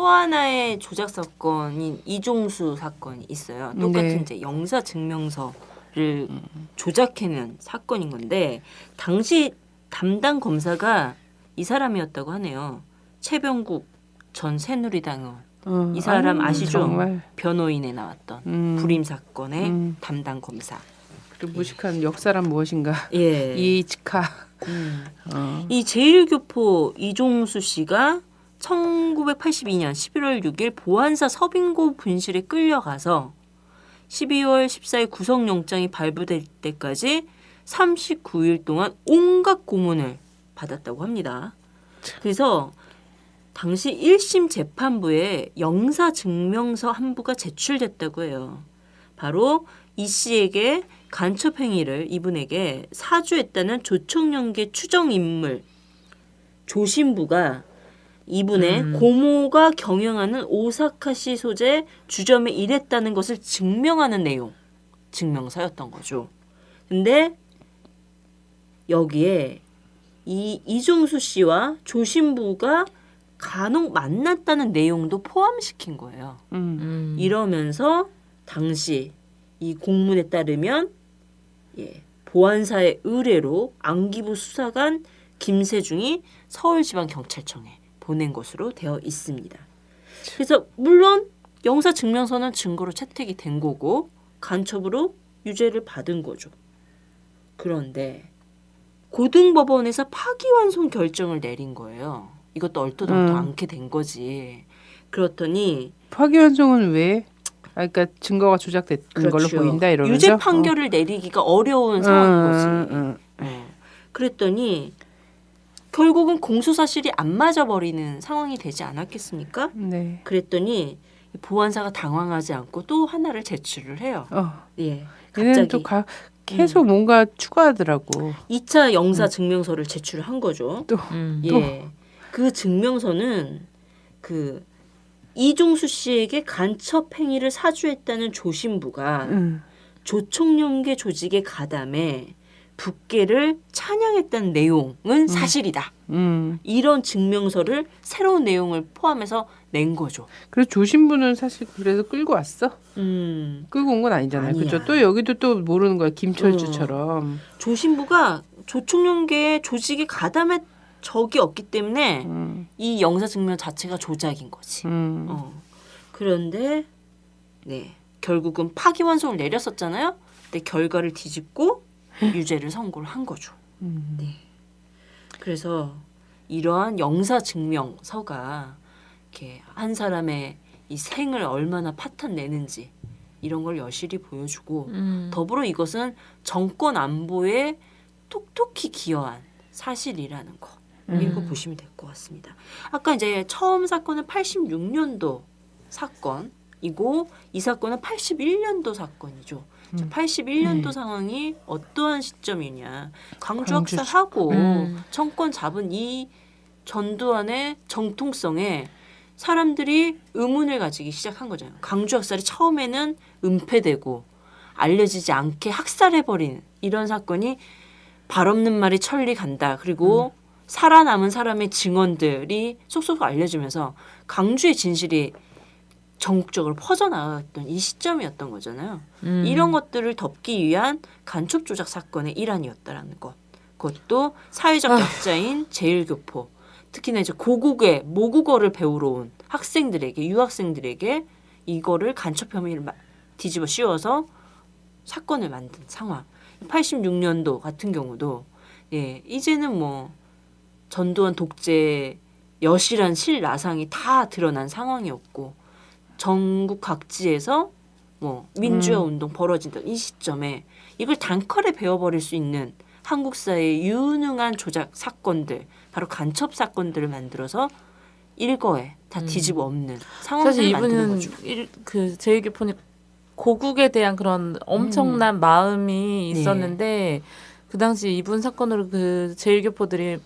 또 하나의 조작 사건인 이종수 사건이 있어요. 똑같은 네. 이제 영사 증명서를 조작해낸 사건인 건데 당시 담당 검사가 이 사람이었다고 하네요. 최병국 전 새누리당 의원. 이 사람 아시죠? 정말. 변호인에 나왔던 불임 사건의 담당 검사. 그 무식한 역사란 무엇인가. 예. 이치카. 이 제1교포 이종수 씨가 1982년 11월 6일 보안사 서빙고 분실에 끌려가서 12월 14일 구속영장이 발부될 때까지 39일 동안 온갖 고문을 받았다고 합니다. 그래서 당시 1심 재판부에 영사증명서 한 부가 제출됐다고 해요. 바로 이 씨에게 간첩행위를 이분에게 사주했다는 조총련계 추정인물 조신부가 이분의 고모가 경영하는 오사카시 소재 주점에 일했다는 것을 증명하는 내용 증명서였던 거죠. 근데 여기에 이 이종수 씨와 조신부가 간혹 만났다는 내용도 포함시킨 거예요. 이러면서 당시 이 공문에 따르면 보안사의 의뢰로 안기부 수사관 김세중이 서울지방경찰청에 보낸 것으로 되어 있습니다. 그래서 물론 영사증명서는 증거로 채택이 된 거고 간첩으로 유죄를 받은 거죠. 그런데 고등법원에서 파기환송 결정을 내린 거예요. 이것도 얼토당토 않게 된 거지. 그렇더니 파기환송은 왜? 그러니까 증거가 조작된 그렇죠. 걸로 보인다 이러면서 유죄 판결을 내리기가 어려운 상황인 거지. 그랬더니 결국은 공소 사실이 안 맞아버리는 상황이 되지 않았겠습니까? 네. 그랬더니 보안사가 당황하지 않고 또 하나를 제출을 해요. 예, 얘는 또 계속 뭔가 추가하더라고. 2차 영사 증명서를 제출한 거죠. 또. 그 증명서는 그 이종수 씨에게 간첩 행위를 사주했다는 조신부가 조총련계 조직의 가담에 북계를 찬양했다는 내용은 사실이다. 이런 증명서를 새로운 내용을 포함해서 낸 거죠. 그래서 조신부는 사실 그래서 끌고 왔어? 끌고 온 건 아니잖아요. 그렇죠? 또 여기도 또 모르는 거야. 김철주처럼. 조신부가 조총련계 조직의 가담에 적이 없기 때문에 이 영사 증명 자체가 조작인 거지. 그런데 결국은 파기환송을 내렸었잖아요. 근데 결과를 뒤집고 유죄를 선고를 한 거죠. 그래서 이러한 영사 증명서가 이렇게 한 사람의 이 생을 얼마나 파탄내는지 이런 걸 여실히 보여주고 더불어 이것은 정권 안보에 톡톡히 기여한 사실이라는 거. 이렇게 보시면 될 것 같습니다. 아까 이제 처음 사건은 86년도 사건이고 이 사건은 81년도 사건이죠. 81년도 상황이 어떠한 시점이냐. 광주 학살하고 정권 잡은 이 전두환의 정통성에 사람들이 의문을 가지기 시작한 거잖아요. 광주 학살이 처음에는 은폐되고 알려지지 않게 학살해버린 이런 사건이 발 없는 말이 천리 간다. 그리고 살아남은 사람의 증언들이 속속 알려지면서 광주의 진실이 전국적으로 퍼져나갔던 이 시점이었던 거잖아요. 이런 것들을 덮기 위한 간첩 조작 사건의 일환이었다라는 것. 그것도 사회적 약자인 제1교포. 특히나 이제 고국의 모국어를 배우러 온 학생들에게, 유학생들에게 이거를 간첩 혐의를 뒤집어 씌워서 사건을 만든 상황. 86년도 같은 경우도 이제는 뭐 전두환 독재 여실한 실나상이 다 드러난 상황이었고 전국 각지에서 뭐 민주화 운동 벌어지던 이 시점에 이걸 단칼에 베어버릴 수 있는 한국 사회의 유능한 조작 사건들, 바로 간첩 사건들을 만들어서 일거에 다 뒤집어 엎는 상황을 만드는 거죠. 사실 이분은 그 제1교포는 고국에 대한 그런 엄청난 마음이 있었는데 그 당시 이분 사건으로 그 제1교포들이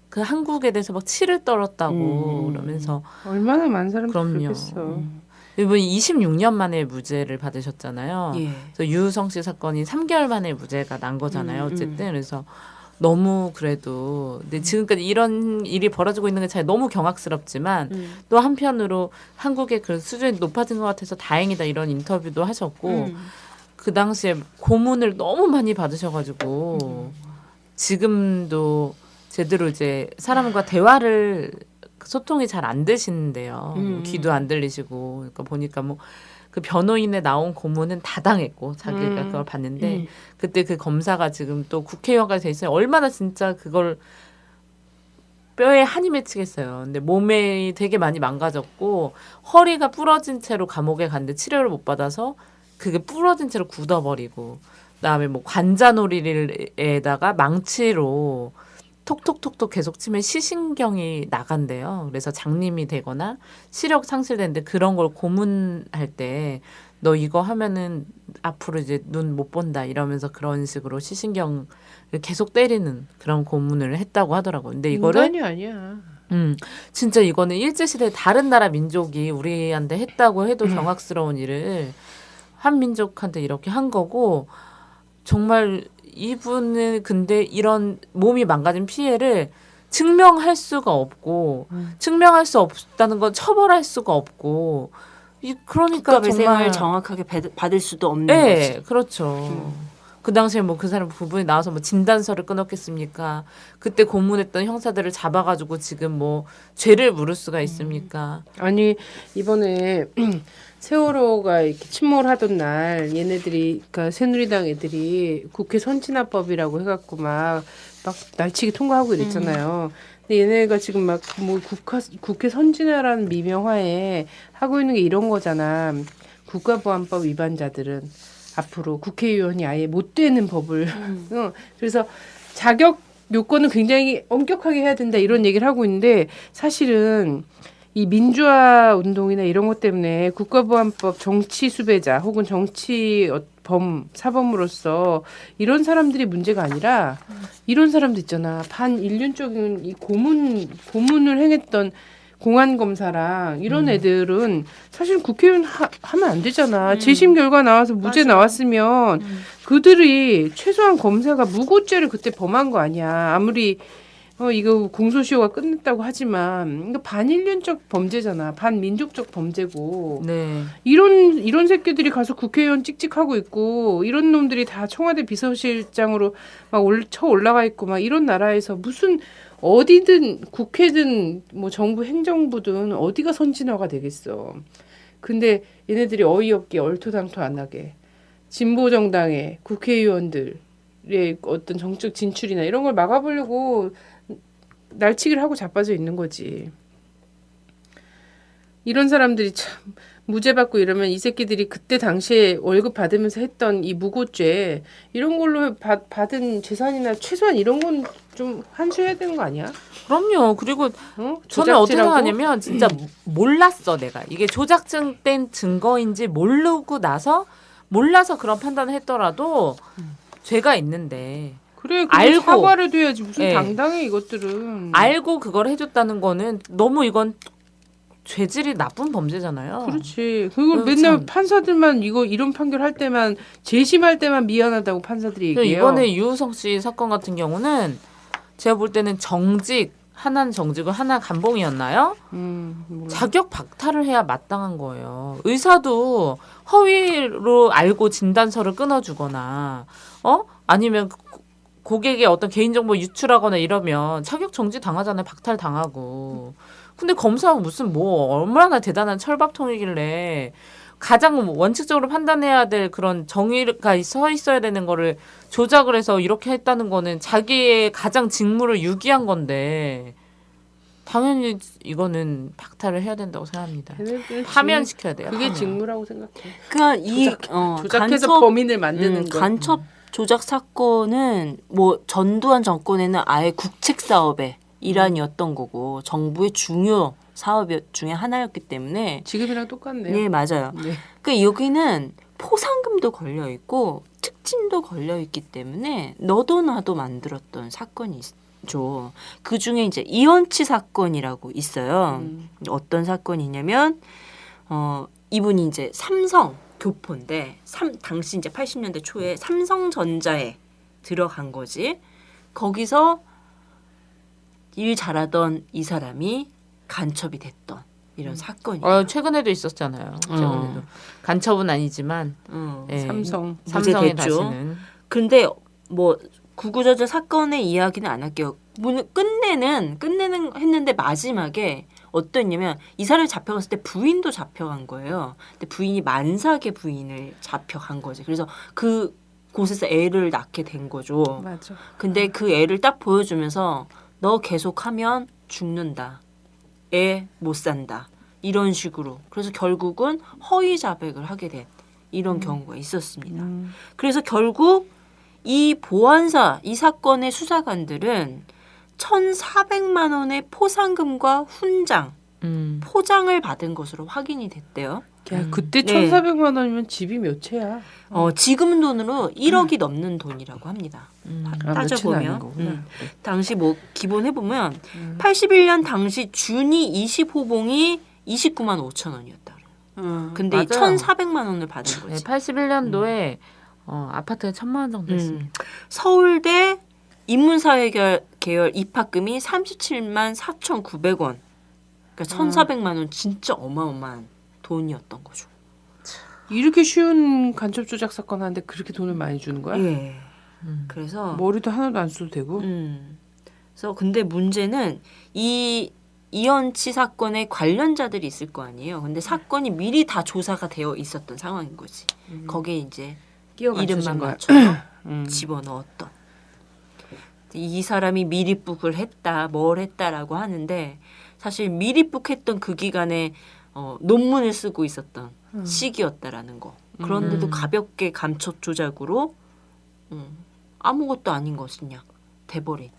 그 한국에 대해서 막 치를 떨었다고 그러면서 얼마나 많은 사람들이 그렇겠어. 이분이 26년 만에 무죄를 받으셨잖아요. 예. 그래서 유성 씨 사건이 3개월 만에 무죄가 난 거잖아요. 어쨌든 그래서 너무 그래도 근데 지금까지 이런 일이 벌어지고 있는 게 잘 너무 경악스럽지만 또 한편으로 한국의 그 수준이 높아진 것 같아서 다행이다 이런 인터뷰도 하셨고 그 당시에 고문을 너무 많이 받으셔가지고 지금도 제대로 이제 사람과 대화를 소통이 잘 안 되시는데요. 귀도 안 들리시고 그러니까 보니까 뭐 그 변호인에 나온 고문은 다 당했고 자기가 그걸 봤는데 그때 그 검사가 지금 또 국회의원까지 돼 있어요. 얼마나 진짜 그걸 뼈에 한이 맺히겠어요. 근데 몸에 되게 많이 망가졌고 허리가 부러진 채로 감옥에 갔는데 치료를 못 받아서 그게 부러진 채로 굳어버리고 그다음에 뭐 관자놀이에다가 망치로 톡톡톡톡 계속 치면 시신경이 나간대요. 그래서 장님이 되거나 시력 상실되는데 그런 걸 고문할 때 너 이거 하면은 앞으로 이제 눈 못 본다 이러면서 그런 식으로 시신경을 계속 때리는 그런 고문을 했다고 하더라고요. 근데 이거를 인간이 아니야. 진짜 이거는 일제시대 다른 나라 민족이 우리한테 했다고 해도 경악스러운 일을 한 민족한테 이렇게 한 거고 정말 이분은 근데 이런 몸이 망가진 피해를 증명할 수가 없고 증명할 수 없다는 건 처벌할 수가 없고 그러니까 국가배상을 정말 정확하게 받을 수도 없는 네, 거지. 그렇죠. 그 당시에 뭐 그 사람 부부에 나와서 뭐 진단서를 끊었겠습니까? 그때 고문했던 형사들을 잡아가지고 지금 뭐 죄를 물을 수가 있습니까? 아니 이번에 세월호가 이렇게 침몰하던 날 얘네들이 그러니까 새누리당 애들이 국회 선진화법이라고 해갖고 막 날치기 통과하고 이랬잖아요. 근데 얘네가 지금 막 뭐 국회 선진화라는 미명하에 하고 있는 게 이런 거잖아. 국가보안법 위반자들은 앞으로 국회의원이 아예 못 되는 법을 그래서 자격 요건은 굉장히 엄격하게 해야 된다 이런 얘기를 하고 있는데 사실은 이 민주화 운동이나 이런 것 때문에 국가보안법 정치 수배자 혹은 정치 사범으로서 이런 사람들이 문제가 아니라 이런 사람도 있잖아. 반인륜적인 이 고문을 행했던 공안 검사랑 이런 애들은 사실 국회의원 하면 안 되잖아. 재심 결과 나와서 무죄 나왔으면 그들이 최소한 검사가 무고죄를 그때 범한 거 아니야. 아무리 이거 공소시효가 끝냈다고 하지만 이거 반인륜적 범죄잖아. 반민족적 범죄고. 네. 이런 새끼들이 가서 국회의원 찍찍하고 있고 이런 놈들이 다 청와대 비서실장으로 막 쳐 올라가 있고 막 이런 나라에서 무슨 어디든 국회든 뭐 정부 행정부든 어디가 선진화가 되겠어. 근데 얘네들이 어이없게 얼토당토 안 하게 진보 정당의 국회의원들의 어떤 정책 진출이나 이런 걸 막아보려고 날치기를 하고 자빠져 있는 거지. 이런 사람들이 참 무죄 받고 이러면 이 새끼들이 그때 당시에 월급 받으면서 했던 이 무고죄 이런 걸로 받은 재산이나 최소한 이런 건 좀 환수해야 되는 거 아니야? 그럼요. 그리고 저는 어떻게 조작질하고? 생각하냐면 진짜 몰랐어 내가. 이게 조작된 증거인지 몰라서 그런 판단을 했더라도 죄가 있는데 그래, 알고 사과를 해야지 무슨 네. 당당해 이것들은. 알고 그걸 해줬다는 거는 너무 이건 죄질이 나쁜 범죄잖아요. 그렇지. 그걸 그럼 맨날 참. 판사들만 이런 판결 할 때만 재심할 때만 미안하다고 판사들이 얘기해요. 이번에 유우성 씨 사건 같은 경우는 제가 볼 때는 하나는 정직이고 하나 감봉이었나요? 몰라. 자격 박탈을 해야 마땅한 거예요. 의사도 허위로 알고 진단서를 끊어주거나, 아니면 고객의 어떤 개인정보 유출하거나 이러면 자격 정지 당하잖아요. 박탈 당하고. 근데 검사는 무슨 얼마나 대단한 철밥통이길래 가장 원칙적으로 판단해야 될 그런 정의가 서 있어야 되는 거를 조작을 해서 이렇게 했다는 거는 자기의 가장 직무를 유기한 건데 당연히 이거는 박탈을 해야 된다고 생각합니다. 파면시켜야 돼요. 그게 파면. 직무라고 생각해. 그러니까 조작해서 범인을 만드는 거. 간첩 조작 사건은 뭐 전두환 정권에는 아예 국책 사업의 일환이었던 거고 정부의 중요 사업 중에 하나였기 때문에 지금이랑 똑같네요. 네, 맞아요. 네. 그 여기는 포상금도 걸려 있고 특진도 걸려 있기 때문에 너도 나도 만들었던 사건이 있죠. 그 중에 이제 이원치 사건이라고 있어요. 어떤 사건이냐면 이분이 이제 삼성 교포인데 당시 이제 80년대 초에 삼성전자에 들어간 거지. 거기서 일 잘하던 이 사람이 간첩이 됐던 이런 사건이에요. 최근에도 있었잖아요. 최근에도 간첩은 아니지만 예, 삼성에 삼성에 됐죠. 다시는 근데 뭐 구구절절 사건의 이야기는 안 할게요. 끝내는 했는데 마지막에 어떠냐면 이 사람이 잡혀갔을 때 부인도 잡혀간 거예요. 근데 부인이 만삭의 부인을 잡혀간 거지. 그래서 그 곳에서 애를 낳게 된 거죠. 맞아. 근데 그 애를 딱 보여주면서 너 계속하면 죽는다. 애 못 산다. 이런 식으로. 그래서 결국은 허위 자백을 하게 된 이런 경우가 있었습니다. 그래서 결국 이 보안사, 이 사건의 수사관들은 1,400만 원의 포상금과 훈장, 포장을 받은 것으로 확인이 됐대요. 야, 그때 네. 1,400만 원이면 집이 몇 채야? 지금 돈으로 1억이 넘는 돈이라고 합니다. 따져보면. 몇채는 아닌 당시 뭐 기본 해보면 81년 당시 준이 20호봉이 29만 5천 원이었다. 근데 이 맞아요. 1,400만 원을 받은 거지. 81년도에 아파트가 1,000만 원 정도 했습니다. 서울대 인문사회 계열 입학금이 37만 4,900원. 그러니까 1,400만 원 진짜 어마어마한 돈이었던 거죠. 이렇게 쉬운 간첩 조작 사건 하는데 그렇게 돈을 많이 주는 거야? 예. 그래서 머리도 하나도 안 써도 되고? 그래서 근데 문제는 이 이현치 사건의 관련자들이 있을 거 아니에요. 근데 사건이 미리 다 조사가 되어 있었던 상황인 거지. 거기에 이제 끼워 이름만 맞춰진 거야. 맞춰서 집어넣었던. 이 사람이 미리북을 했다, 뭘 했다라고 하는데 사실 미리북했던 그 기간에 논문을 쓰고 있었던 시기였다라는 거. 그런데도 가볍게 감첩 조작으로 아무것도 아닌 것이냐 돼버린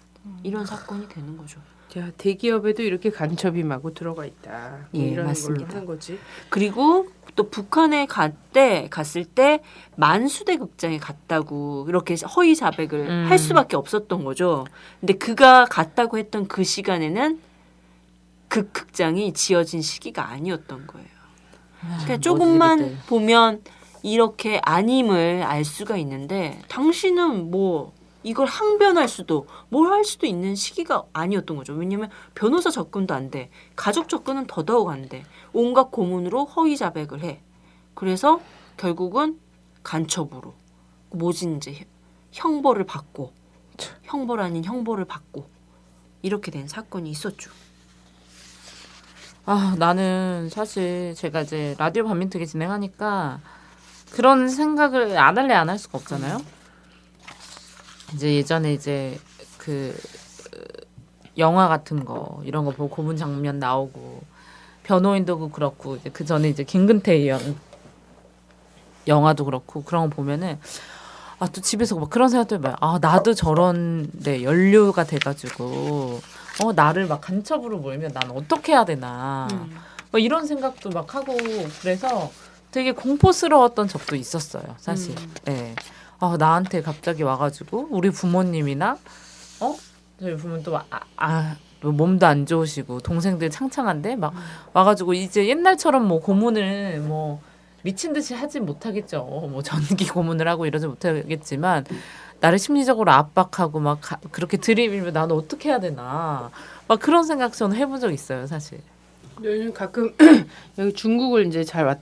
이런 사건이 되는 거죠. 야, 대기업에도 이렇게 간첩이 마구 들어가 있다. 예, 이런 맞습니다. 걸로 하는 거지. 그리고 또 북한에 갔을 때 만수대 극장에 갔다고 이렇게 허위 자백을 할 수밖에 없었던 거죠. 근데 그가 갔다고 했던 그 시간에는 그 극장이 지어진 시기가 아니었던 거예요. 그러니까 조금만 모질이들. 보면 이렇게 아님을 알 수가 있는데 당신은 뭐 이걸 항변할 수도 뭘 할 수도 있는 시기가 아니었던 거죠. 왜냐하면 변호사 접근도 안 돼. 가족 접근은 더더욱 안 돼. 온갖 고문으로 허위 자백을 해. 그래서 결국은 간첩으로 모진 이제 형벌을 받고 형벌 아닌 형벌을 받고 이렇게 된 사건이 있었죠. 나는 사실 제가 이제 라디오 반민특위 진행하니까 그런 생각을 안 할래 안 할 수가 없잖아요. 이제 예전에 이제 그 영화 같은 거 이런 거 보고 고문 장면 나오고 변호인도 그렇고 이제 그 전에 이제 김근태 영화도 그렇고 그런 거 보면은 또 집에서 막 그런 생각도 해봐요. 나도 저런 연류가 돼가지고 나를 막 간첩으로 몰면 난 어떻게 해야 되나 뭐 이런 생각도 막 하고 그래서 되게 공포스러웠던 적도 있었어요. 사실. 네. 나한테 갑자기 와가지고 우리 부모님이나 저희 부모는 또 몸도 안 좋으시고 동생들 창창한데 막 와가지고 이제 옛날처럼 뭐 고문을 뭐 미친 듯이 하진 못하겠죠. 뭐 전기 고문을 하고 이러지 못하겠지만 나를 심리적으로 압박하고 막 그렇게 들이밀면 나는 어떻게 해야 되나 막 그런 생각 저는 해본 적 있어요, 사실. 요즘 가끔 여기 중국을 이제 잘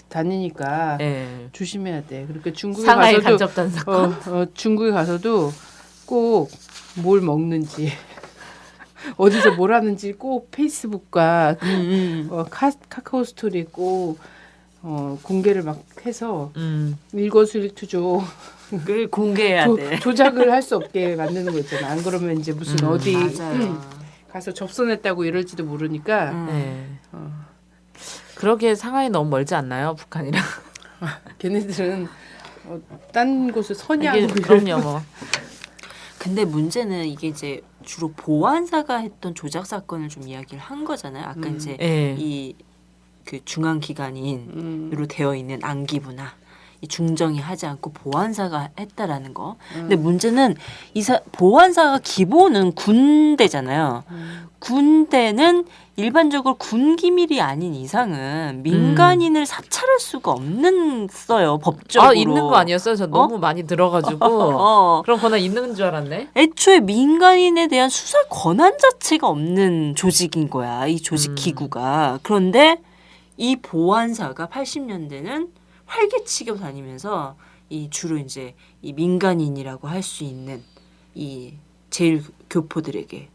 다니니까 네. 조심해야 돼. 그러니까 중국에 상하이 가서도 간접단 사건. 중국에 가서도 꼭 뭘 먹는지 어디서 뭘 하는지 꼭 페이스북과 카카오 스토리 꼭 공개를 막 해서 일거수일투족 그걸 공개해야 돼. 조작을 할 수 없게 만드는 거 있잖아. 안 그러면 이제 무슨 어디 맞아요. 가서 접선했다고 이럴지도 모르니까 네. 그러기에 상하이 너무 멀지 않나요, 북한이랑? 걔네들은 딴 곳을 서냐고 이게 그럼요, 뭐. 근데 문제는 이게 이제 주로 보안사가 했던 조작 사건을 좀 이야기를 한 거잖아요. 아까 이제 예. 이 그 중앙 기관인으로 되어 있는 안기부나 이 중정이 하지 않고 보안사가 했다라는 거. 근데 문제는 보안사가 기본은 군대잖아요. 군대는 일반적으로 군 기밀이 아닌 이상은 민간인을 사찰할 수가 없어요. 법적으로. 있는 거 아니었어요? 저 너무 많이 들어가지고 그런 권한 있는 줄 알았네. 애초에 민간인에 대한 수사 권한 자체가 없는 조직인 거야. 이 조직 기구가. 그런데 이 보안사가 80년대는 활개치고 다니면서 이 주로 이제 이 민간인이라고 할 수 있는 이 제일 교포들에게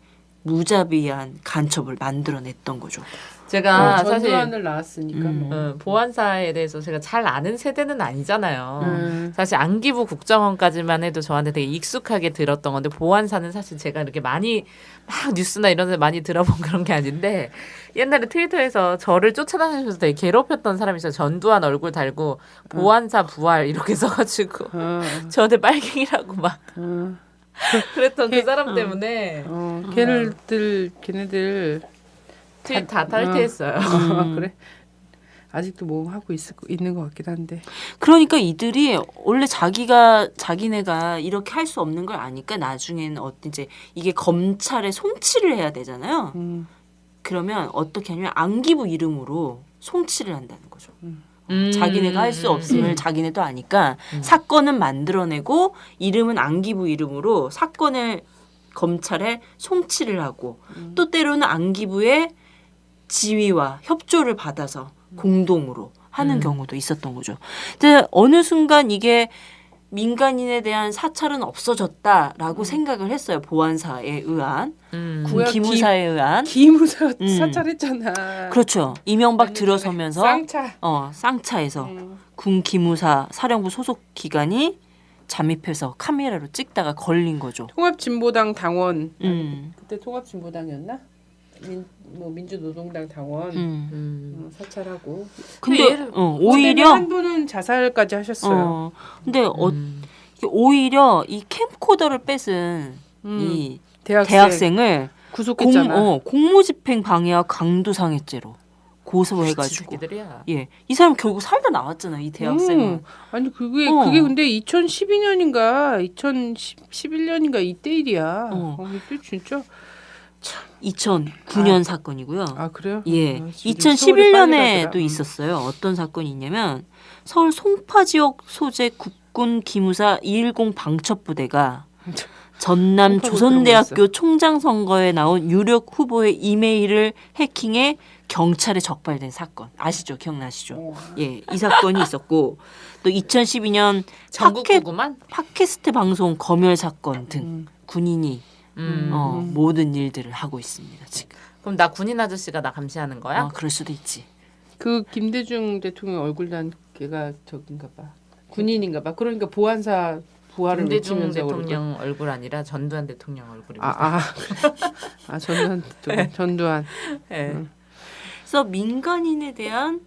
무자비한 간첩을 만들어냈던 거죠. 제가 사실 전두환을 낳았으니까 뭐. 보안사에 대해서 제가 잘 아는 세대는 아니잖아요. 사실 안기부 국정원까지만 해도 저한테 되게 익숙하게 들었던 건데 보안사는 사실 제가 이렇게 많이 막 뉴스나 이런 데 많이 들어본 그런 게 아닌데 옛날에 트위터에서 저를 쫓아다니면서 되게 괴롭혔던 사람이 있어요. 전두환 얼굴 달고 보안사 부활 이렇게 써가지고 저한테 빨갱이라고 막 그랬던 그 사람 때문에 걔네들 트윗 다 탈퇴했어요. 그래? 아직도 뭐 하고 있는 것 같긴 한데. 그러니까 이들이 원래 자기네가 이렇게 할 수 없는 걸 아니까 나중에는 이제 이게 검찰에 송치를 해야 되잖아요. 그러면 어떻게 하냐면 안기부 이름으로 송치를 한다는 거죠. 자기네가 할 수 없음을 자기네도 아니까 사건은 만들어내고 이름은 안기부 이름으로 사건을 검찰에 송치를 하고 또 때로는 안기부의 지휘와 협조를 받아서 공동으로 하는 경우도 있었던 거죠. 근데 어느 순간 이게 민간인에 대한 사찰은 없어졌다라고 생각을 했어요. 보안사에 의한, 군 기무사에 의한. 기무사 사찰했잖아. 그렇죠. 이명박 들어서면서 쌍차. 쌍차에서 군 기무사 사령부 소속 기관이 잠입해서 카메라로 찍다가 걸린 거죠. 통합진보당 당원. 그때 통합진보당이었나? 민주노동당 당원 사찰하고. 근데 오히려 한 분은 자살까지 하셨어요. 근데 오히려 이 캠코더를 뺏은 이 대학생을 구속했잖아. 공무집행 방해와 강도상해죄로 고소해가지고. 예, 이 사람 결국 살다 나왔잖아요. 이 대학생은. 아니 그게 근데 2012년인가 2011년인가 이때 일이야. 이때 진짜. 2009년 사건이고요. 아 그래요? 예, 2011년에도 있었어요. 어떤 사건이 있냐면 서울 송파 지역 소재 국군 기무사 210 방첩부대가 전남 조선대학교 총장 선거에 나온 유력 후보의 이메일을 해킹해 경찰에 적발된 사건 아시죠? 기억나시죠? 예, 이 사건이 있었고 또 2012년 팟캐스트 방송 검열 사건 등 군인이 모든 일들을 하고 있습니다. 지금. 그럼 나 군인 아저씨가 나 감시하는 거야? 그럴 수도 있지. 그 김대중 대통령 얼굴 단 걔가 저긴가 봐. 군인인가 봐. 그러니까 보안사 부활을 김대중 대통령 얼굴 아니라 전두환 대통령 얼굴입니다. 전두환. 네. 그래서 민간인에 대한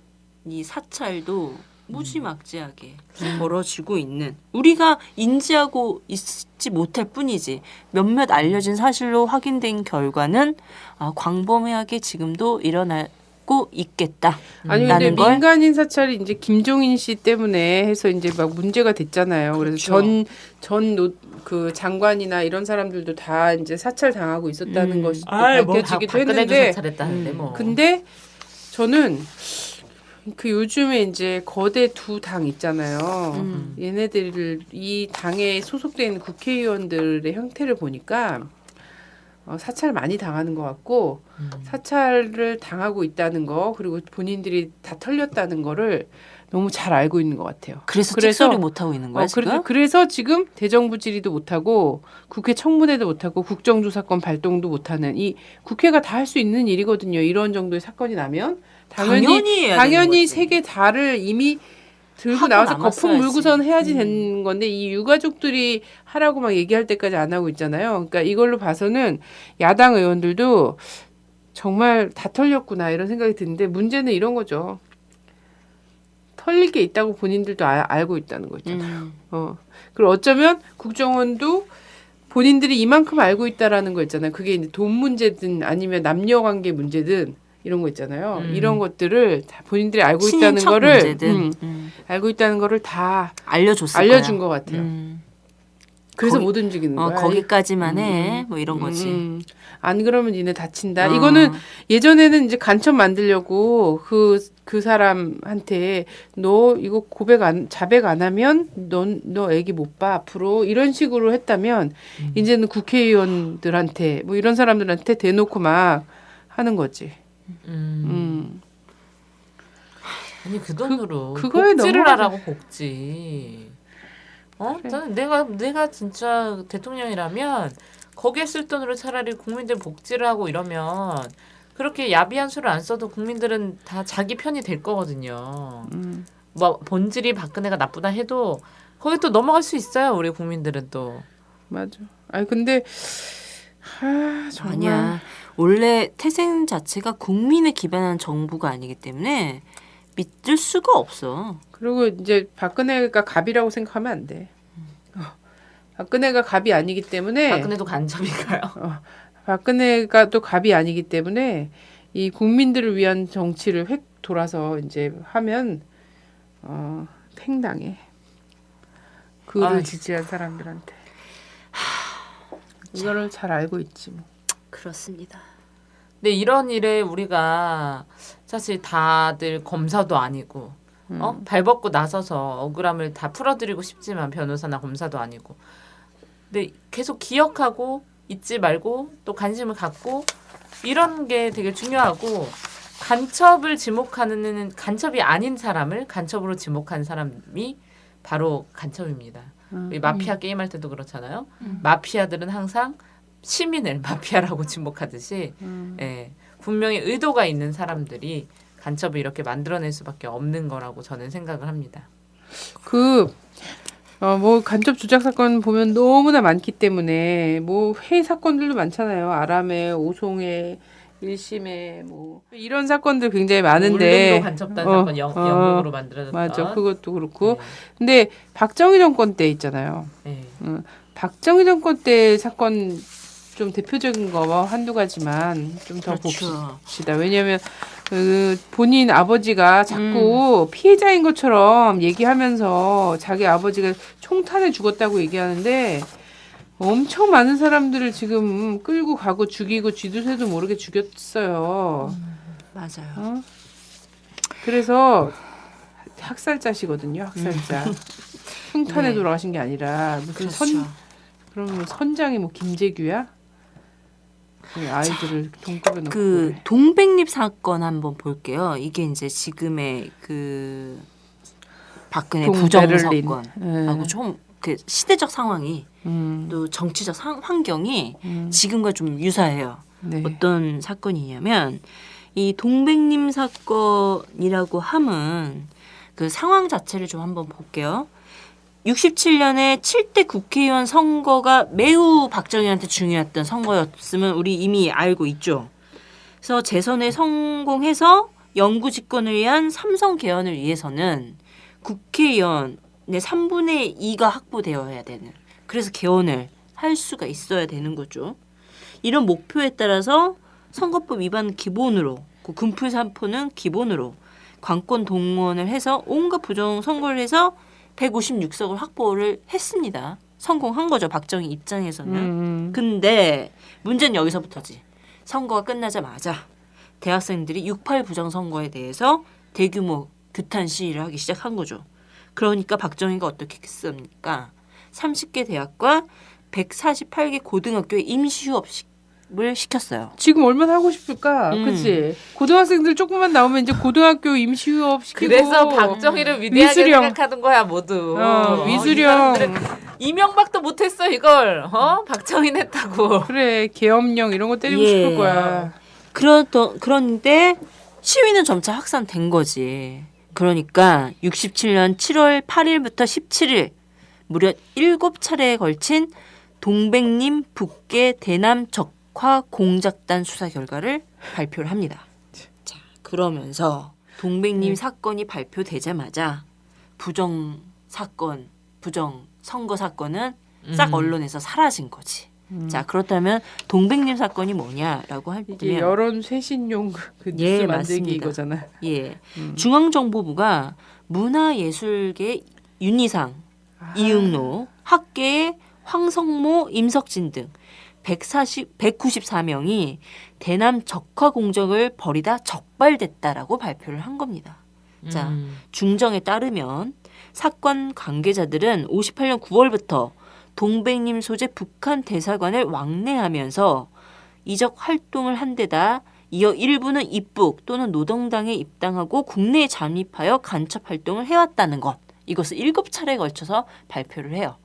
이 사찰도 무지막지하게 벌어지고 있는 우리가 인지하고 있지 못할 뿐이지 몇몇 알려진 사실로 확인된 결과는 광범위하게 지금도 일어나고 있겠다. 아니 근데 민간인 사찰이 이제 김종인 씨 때문에 해서 이제 막 문제가 됐잖아요. 그래서 그 장관이나 이런 사람들도 다 이제 사찰 당하고 있었다는 것이 밝혀지기도 했는데. 사찰했다는데 뭐. 근데 저는 그 요즘에 이제 거대 두 당 있잖아요. 얘네들을 이 당에 소속돼 있는 국회의원들의 형태를 보니까 사찰 많이 당하는 것 같고 사찰을 당하고 있다는 거 그리고 본인들이 다 털렸다는 거를 너무 잘 알고 있는 것 같아요. 그래서 찍소리 못 하고 있는 거야 지금? 그래서 지금 대정부 질의도 못 하고 국회 청문회도 못 하고 국정조사권 발동도 못 하는 이 국회가 다 할 수 있는 일이거든요. 이런 정도의 사건이 나면 당연히 세계 다를 이미 들고 나와서 거품 물고선 해야지 되는 건데 이 유가족들이 하라고 막 얘기할 때까지 안 하고 있잖아요. 그러니까 이걸로 봐서는 야당 의원들도 정말 다 털렸구나 이런 생각이 드는데 문제는 이런 거죠. 털릴 게 있다고 본인들도 알고 있다는 거잖아요. 그리고 어쩌면 국정원도 본인들이 이만큼 알고 있다라는 거 있잖아요. 그게 이제 돈 문제든 아니면 남녀 관계 문제든 이런 거 있잖아요. 이런 것들을 다 본인들이 알고 있다는 친인척 거를 문제든 알고 있다는 거를 다 알려준 것 같아요. 그래서 거기- 못 움직이는 거야. 거기까지만 해. 뭐 이런 거지. 안 그러면 니네 다친다. 이거는 예전에는 이제 간첩 만들려고 그 사람한테 너 이거 자백 안 하면 너 애기 못 봐. 앞으로 이런 식으로 했다면 이제는 국회의원들한테 뭐 이런 사람들한테 대놓고 막 하는 거지. 아니 그 돈으로 그거에 복지를 넘어가자. 하라고 복지. 저는 내가 진짜 대통령이라면 거기에 쓸 돈으로 차라리 국민들 복지를 하고 이러면 그렇게 야비한 수를 안 써도 국민들은 다 자기 편이 될 거거든요. 뭐 본질이 박근혜가 나쁘다 해도 거기 또 넘어갈 수 있어요. 우리 국민들은 또. 맞아. 아니 근데 정말 아니야. 원래 태생 자체가 국민에 기반한 정부가 아니기 때문에 믿을 수가 없어. 그리고 이제 박근혜가 갑이라고 생각하면 안 돼. 박근혜가 갑이 아니기 때문에 박근혜도 간첩인가요? 박근혜가 또 갑이 아니기 때문에 이 국민들을 위한 정치를 획 돌아서 이제 하면 팽당해. 그를 지지한 사람들한테. 이거를 잘 알고 있지 뭐. 그렇습니다. 근데 이런 일에 우리가 사실 다들 검사도 아니고 발벗고 나서서 억울함을 다 풀어드리고 싶지만 변호사나 검사도 아니고 근데 계속 기억하고 잊지 말고 또 관심을 갖고 이런 게 되게 중요하고 간첩을 지목하는 간첩이 아닌 사람을 간첩으로 지목한 사람이 바로 간첩입니다. 우리 마피아 게임할 때도 그렇잖아요. 마피아들은 항상 시민을 마피아라고 지목하듯이 예, 분명히 의도가 있는 사람들이 간첩을 이렇게 만들어낼 수밖에 없는 거라고 저는 생각을 합니다. 뭐 간접 조작 사건 보면 너무나 많기 때문에 뭐 해외 사건들도 많잖아요. 아람의 오송의 1심에 뭐 이런 사건들 굉장히 많은데 울릉도 간첩단 사건 영국으로 만들어졌던 맞아. 그것도 그렇고. 네. 근데 박정희 정권 때 있잖아요. 네. 박정희 정권 때 사건 좀 대표적인 거 한두 가지만 좀 더 그렇죠. 봅시다. 왜냐하면 본인 아버지가 자꾸 피해자인 것처럼 얘기하면서 자기 아버지가 총탄에 죽었다고 얘기하는데 엄청 많은 사람들을 지금 끌고 가고 죽이고 쥐도새도 모르게 죽였어요. 맞아요. 그래서 학살자시거든요. 학살자. 흉탄에 네. 돌아가신 게 아니라 무슨 그렇죠. 그러면 선장이 뭐 김재규야? 아이들을 동급에 놓고 그 그래. 동백잎 사건 한번 볼게요. 이게 이제 지금의 그 박근혜 부정 동베를린. 사건하고 좀 그 시대적 상황이 또 정치적 환경이 지금과 좀 유사해요. 네. 어떤 사건이냐면 이 동백님 사건이라고 함은 그 상황 자체를 좀 한번 볼게요. 67년에 7대 국회의원 선거가 매우 박정희한테 중요했던 선거였음을 우리 이미 알고 있죠. 그래서 재선에 성공해서 영구 집권을 위한 삼선 개헌을 위해서는 국회의원의 3분의 2가 확보되어야 되는, 그래서 개헌을 할 수가 있어야 되는 거죠. 이런 목표에 따라서 선거법 위반 기본으로, 그 금풀3포는 기본으로 관권 동원을 해서 온갖 부정 선거를 해서 156석을 확보를 했습니다. 성공한 거죠. 박정희 입장에서는. 근데 문제는 여기서부터지. 선거가 끝나자마자 대학생들이 6.8 부정선거에 대해서 대규모 규탄 시위를 하기 시작한 거죠. 그러니까 박정희가 어떻게 했습니까? 30개 대학과 148개 고등학교에 임시휴업을 시켰어요. 지금 얼마나 하고 싶을까? 그치? 고등학생들 조금만 나오면 이제 고등학교 임시휴업 시키고. 그래서 박정희를 위대하게 위수령. 생각하는 거야 모두. 위수령. 이 사람들은 이명박도 못했어 이걸. 박정희는 했다고. 그래, 계엄령 이런 거 때리고 예. 싶을 거야. 그런데 시위는 점차 확산된 거지. 그러니까 67년 7월 8일부터 17일 무려 7차례에 걸친 동백님 북계 대남 적화 공작단 수사 결과를 발표를 합니다. 자, 그러면서 동백님 사건이 발표되자마자 부정 사건, 부정 선거 사건은 싹 언론에서 사라진 거지. 자, 그렇다면 동백님 사건이 뭐냐라고 이게 하면 여론 쇄신용 그 뉴스 예, 만들기 맞습니다. 이거잖아. 예. 중앙정보부가 문화예술계 윤희상, 이응노, 학계의 황성모, 임석진 등 194명이 대남 적화 공작을 벌이다 적발됐다라고 발표를 한 겁니다. 자, 중정에 따르면 사건 관계자들은 58년 9월부터 동백님 소재 북한 대사관을 왕래하면서 이적 활동을 한 데다 이어 일부는 입북 또는 노동당에 입당하고 국내에 잠입하여 간첩 활동을 해왔다는 것. 이것을 7차례에 걸쳐서 발표를 해요.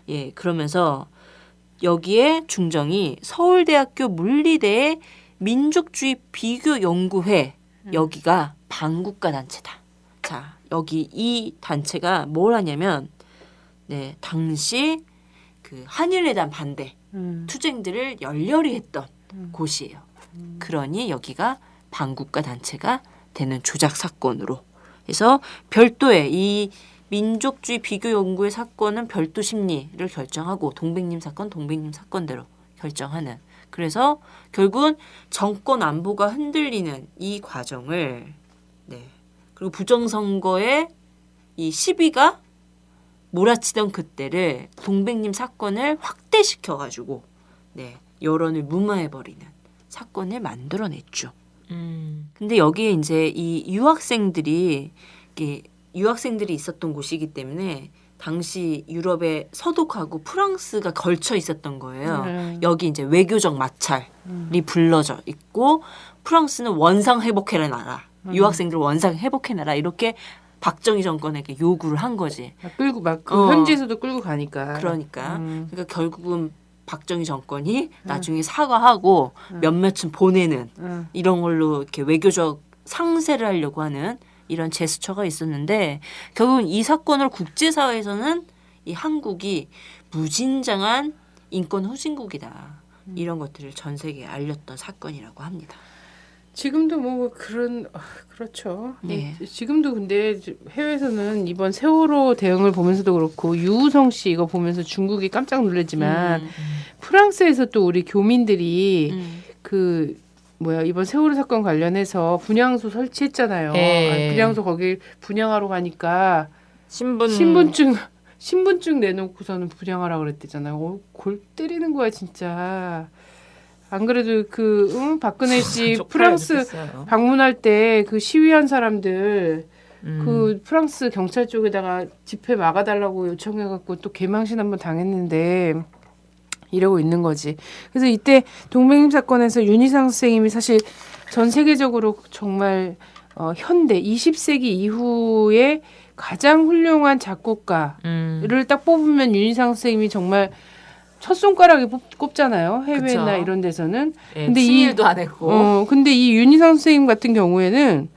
예, 그러면서 여기에 중정이 서울대학교 물리대의 민족주의 비교 연구회 여기가 반국가 단체다. 자, 여기 이 단체가 뭘 하냐면 네, 당시 그 한일회담 반대 투쟁들을 열렬히 했던 곳이에요. 그러니 여기가 반국가 단체가 되는 조작 사건으로 해서 별도의 이 민족주의 비교 연구의 사건은 별도 심리를 결정하고 동백님 사건대로 결정하는. 그래서 결국은 정권 안보가 흔들리는 이 과정을 네. 그리고 부정선거의 이 시비가 몰아치던 그때를 동백님 사건을 확대시켜가지고 네, 여론을 무마해버리는 사건을 만들어냈죠. 근데 여기에 이제 이 유학생들이 있었던 곳이기 때문에 당시 유럽의 서독하고 프랑스가 걸쳐 있었던 거예요. 여기 이제 외교적 마찰이 불러져 있고 프랑스는 원상 회복해라 나라, 유학생들 원상 회복해놔라 이렇게 박정희 정권에게 요구를 한 거지. 끌고 막 현지에서도 끌고 가니까. 그러니까 결국은 박정희 정권이 나중에 사과하고 몇몇은 보내는 이런 걸로 이렇게 외교적 상세를 하려고 하는 이런 제스처가 있었는데 결국은 이 사건을 국제사회에서는 이 한국이 무진장한 인권 후진국이다. 이런 것들을 전 세계에 알렸던 사건이라고 합니다. 지금도 뭐 그렇죠. 네. 지금도 근데 해외에서는 이번 세월호 대응을 보면서도 그렇고 유우성 씨 이거 보면서 중국이 깜짝 놀랐지만 프랑스에서 또 우리 교민들이 이번 세월호 사건 관련해서 분향소 설치했잖아요. 예. 분향소 거기 분향하러 가니까 신분증 내놓고서는 분향하라고 그랬대잖아요. 골 때리는 거야 진짜. 안 그래도 박근혜 씨 프랑스 방문할 때 그 시위한 사람들 그 프랑스 경찰 쪽에다가 집회 막아달라고 요청해갖고 또 개망신 한번 당했는데 이러고 있는 거지. 그래서 이때 동백님 사건에서 윤희상 선생님이 사실 전 세계적으로 정말 현대 20세기 이후에 가장 훌륭한 작곡가를 딱 뽑으면 윤희상 선생님이 정말 첫 손가락에 꼽잖아요. 해외나 그쵸. 이런 데서는. 예, 근데 친일도 안 했고. 근데 이 윤희상 선생님 같은 경우에는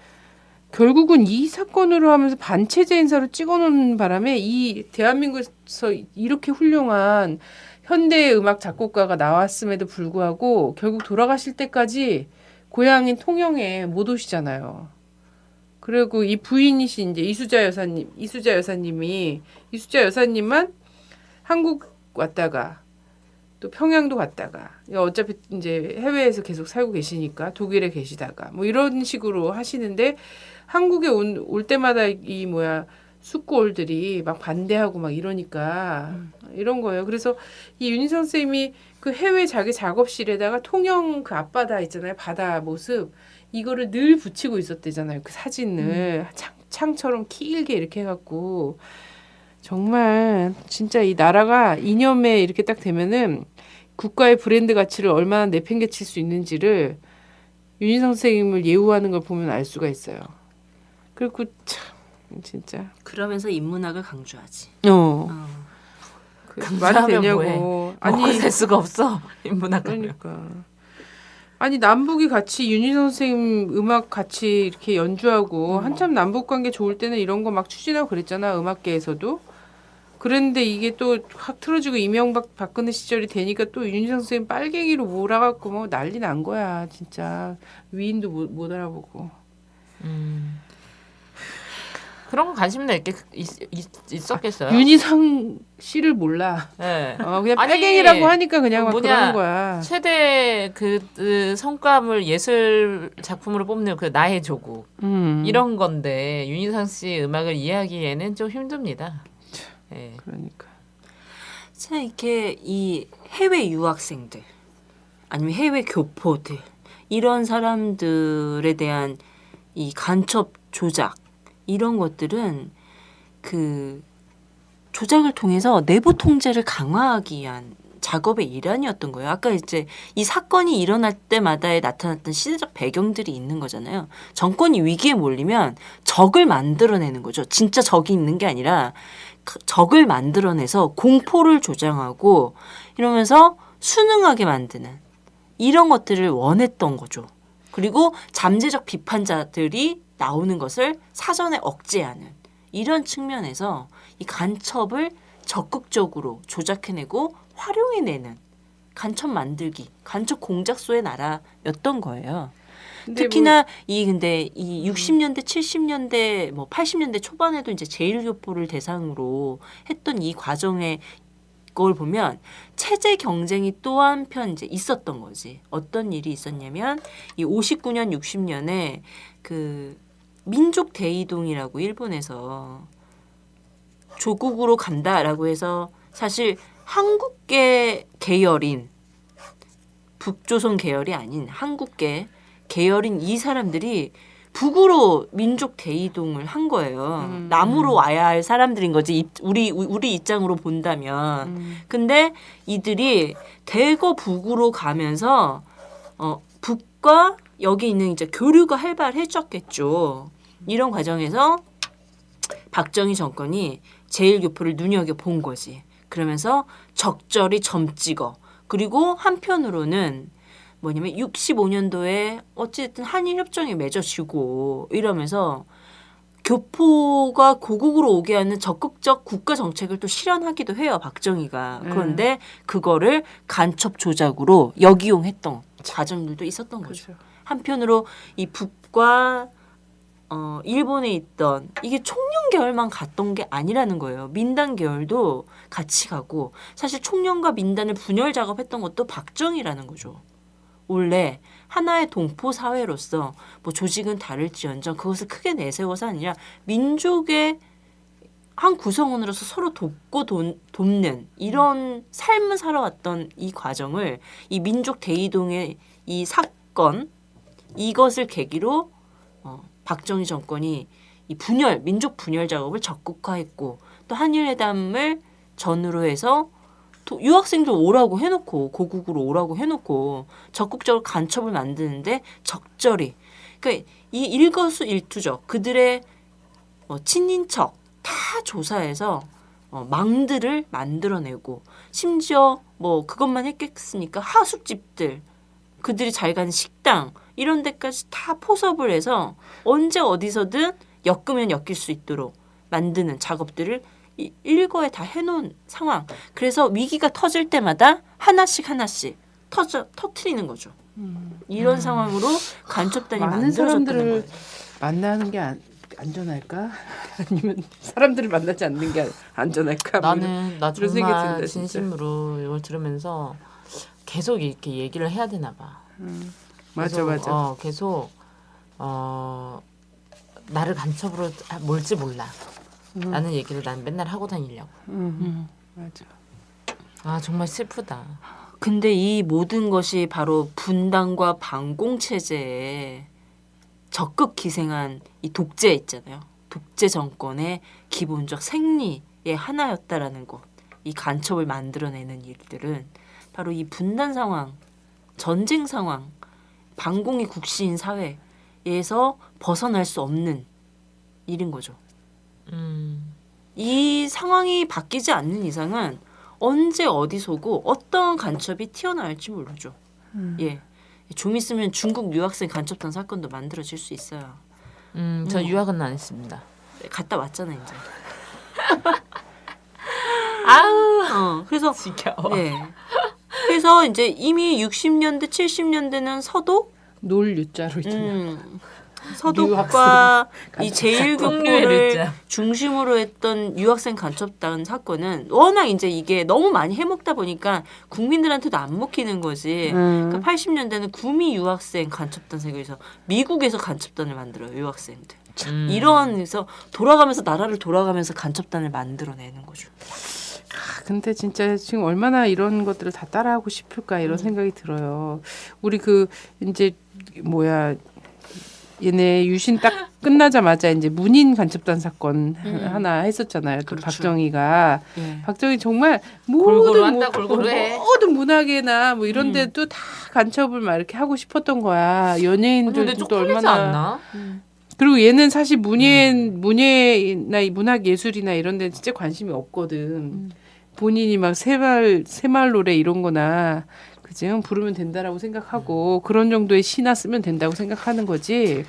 결국은 이 사건으로 하면서 반체제 인사로 찍어놓는 바람에 이 대한민국에서 이렇게 훌륭한 현대 음악 작곡가가 나왔음에도 불구하고 결국 돌아가실 때까지 고향인 통영에 못 오시잖아요. 그리고 이 부인이신 이제 이수자 여사님만 한국 왔다가 또 평양도 갔다가 어차피 이제 해외에서 계속 살고 계시니까 독일에 계시다가 뭐 이런 식으로 하시는데 한국에 올 때마다 숙고올들이 막 반대하고 막 이러니까 이런 거예요. 그래서 이 윤희선 선생님이 그 해외 자기 작업실에다가 통영 그 앞바다 있잖아요. 바다 모습 이거를 늘 붙이고 있었대잖아요. 그 사진을 창처럼 길게 이렇게 해갖고 정말 진짜 이 나라가 이념에 이렇게 딱 되면은 국가의 브랜드 가치를 얼마나 내팽개칠 수 있는지를 윤희상 선생님을 예우하는 걸 보면 알 수가 있어요. 그리고 참 진짜 그러면서 인문학을 강조하지. 말이 되냐고. 먹고 살 수가 없어. 인문학 그러니까. 아니 남북이 같이 윤희상 선생님 음악 같이 이렇게 연주하고 한참 남북 관계 좋을 때는 이런 거 막 추진하고 그랬잖아. 음악계에서도. 그랬는데 이게 또 확 틀어지고 이명박 박근혜 시절이 되니까 또 윤희상 선생님 빨갱이로 몰아갖고 뭐 난리 난 거야. 진짜 위인도 못 알아보고. 그런 거 관심도 있었겠어요. 윤희상 씨를 몰라. 네. 그냥 아니, 빨갱이라고 하니까 그냥 막 뭐냐, 그러는 거야. 최대 그 성과물 예술 작품으로 뽑는 그 나의 조국 이런 건데 윤희상 씨 음악을 이해하기에는 좀 힘듭니다. 네. 그러니까. 자, 이렇게 이 해외 유학생들 아니면 해외 교포들 이런 사람들에 대한 이 간첩 조작 이런 것들은 그 조작을 통해서 내부 통제를 강화하기 위한 작업의 일환이었던 거예요. 아까 이제 이 사건이 일어날 때마다에 나타났던 시대적 배경들이 있는 거잖아요. 정권이 위기에 몰리면 적을 만들어내는 거죠. 진짜 적이 있는 게 아니라 적을 만들어내서 공포를 조장하고 이러면서 순응하게 만드는 이런 것들을 원했던 거죠. 그리고 잠재적 비판자들이 나오는 것을 사전에 억제하는 이런 측면에서 이 간첩을 적극적으로 조작해내고 활용해내는 간첩 만들기, 간첩 공작소의 나라였던 거예요. 특히나 근데 이 60년대, 70년대, 뭐 80년대 초반에도 이제 제1교포를 대상으로 했던 이 과정에 걸 보면 체제 경쟁이 또 한편 이제 있었던 거지. 어떤 일이 있었냐면 이 59년, 60년에 그 민족 대이동이라고 일본에서 조국으로 간다라고 해서 사실 한국계 계열인 북조선 계열이 아닌 한국계 계열인 이 사람들이 북으로 민족 대이동을 한 거예요. 남으로 와야 할 사람들인 거지. 우리 입장으로 본다면. 근데 이들이 대거 북으로 가면서 북과 여기 있는 이제 교류가 활발해졌겠죠. 이런 과정에서 박정희 정권이 제1교포를 눈여겨본 거지. 그러면서 적절히 점 찍어. 그리고 한편으로는 뭐냐면 65년도에 어쨌든 한일협정이 맺어지고 이러면서 교포가 고국으로 오게 하는 적극적 국가 정책을 또 실현하기도 해요. 박정희가. 그런데 그거를 간첩 조작으로 역이용했던 과정들도 있었던 거죠. 그렇죠. 한편으로 이 북과 일본에 있던 이게 총련 계열만 갔던 게 아니라는 거예요. 민단 계열도 같이 가고 사실 총련과 민단을 분열 작업했던 것도 박정희라는 거죠. 원래 하나의 동포 사회로서 뭐 조직은 다를지언정 그것을 크게 내세워서 아니라 민족의 한 구성원으로서 서로 돕고 돕는 이런 삶을 살아왔던 이 과정을 이 민족 대이동의 이 사건 이것을 계기로 박정희 정권이 이 민족 분열 작업을 적극화했고 또 한일회담을 전후로 해서 유학생들 오라고 해놓고 고국으로 오라고 해놓고 적극적으로 간첩을 만드는데 적절히 그러니까 이 일거수일투족 그들의 친인척 다 조사해서 망들을 만들어내고 심지어 뭐 그것만 했겠으니까 하숙집들 그들이 잘 가는 식당 이런 데까지 다 포섭을 해서 언제 어디서든 엮으면 엮일 수 있도록 만드는 작업들을 일거에 다 해놓은 상황. 그래서 위기가 터질 때마다 하나씩 터트리는 거죠. 이런 상황으로 간첩단이 많은 만들어졌다는 사람들을 거예요. 만나는 게 안전할까? 아니면 사람들을 만나지 않는 게 안전할까? 나 이런 생각이 정말 든다, 진심으로 이걸 들으면서 계속 이렇게 얘기를 해야 되나 봐. 맞아. 계속 나를 간첩으로 몰지 몰라. 라는 얘기를 난 맨날 하고 다니려고. 맞아. 아 정말 슬프다. 근데 이 모든 것이 바로 분단과 반공 체제에 적극 기생한 이 독재 있잖아요. 독재 정권의 기본적 생리의 하나였다라는 것. 이 간첩을 만들어내는 일들은 바로 이 분단 상황, 전쟁 상황, 반공이 국시인 사회에서 벗어날 수 없는 일인 거죠. 이 상황이 바뀌지 않는 이상은 언제 어디서고 어떤 간첩이 튀어나올지 모르죠. 예, 좀 있으면 중국 유학생 간첩단 사건도 만들어질 수 있어요. 저 유학은 안 했습니다. 갔다 왔잖아 이제. 아우. 그래서 지겨워. 네. 그래서 이제 이미 60년대, 70년대는 서독 놀 유자로 있잖아. 서독과 이 풍류의 제1교포를 르자. 중심으로 했던 유학생 간첩단 사건은 워낙 이제 이게 너무 많이 해먹다 보니까 국민들한테도 안 먹히는 거지. 그러니까 80년대는 구미 유학생 간첩단 세계에서 미국에서 간첩단을 만들어요. 유학생들. 이런 그래서 돌아가면서 나라를 돌아가면서 간첩단을 만들어내는 거죠. 근데 진짜 지금 얼마나 이런 것들을 다 따라하고 싶을까 이런 생각이 들어요. 우리 그 이제 뭐야 얘네 유신 딱 끝나자마자 이제 문인 간첩단 사건 하나 했었잖아요. 또 그렇죠. 박정희가 예. 박정희 정말 골고루 모든 한다, 골고루 해. 모든 문화계나 뭐 이런 데도 다 간첩을 막 이렇게 하고 싶었던 거야. 근데 연예인들도 쪽팔리지 얼마나 않나? 그리고 얘는 사실 문예나 이 문학 예술이나 이런 데 진짜 관심이 없거든. 본인이 막 새말 노래 이런 거나 그죠? 부르면 된다라고 생각하고 그런 정도의 시나 쓰면 된다고 생각하는 거지.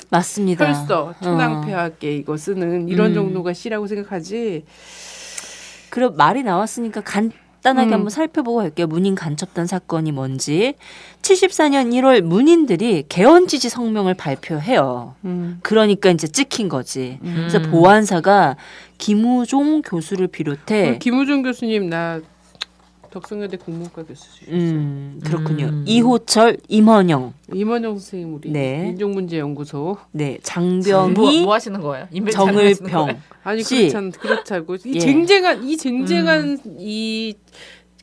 맞습니다. 혈서, 천황폐하께 이거 쓰는 이런 정도가 시라고 생각하지. 그럼 말이 나왔으니까 간단하게 한번 살펴보고 갈게요. 문인 간첩단 사건이 뭔지. 74년 1월 문인들이 개헌 지지 성명을 발표해요. 그러니까 이제 찍힌 거지. 그래서 보안사가 김우종 교수를 비롯해 김우종 교수님 나 덕성여대 국문과 교수님. 그렇군요. 이호철, 임헌영, 임원영 선생님 우리 네. 민족문제연구소. 네, 장병희, 뭐 하시는 거예요? 인벤 하시는 정을평. 거예요? 아니 씨. 그렇다고 이 예. 쟁쟁한 이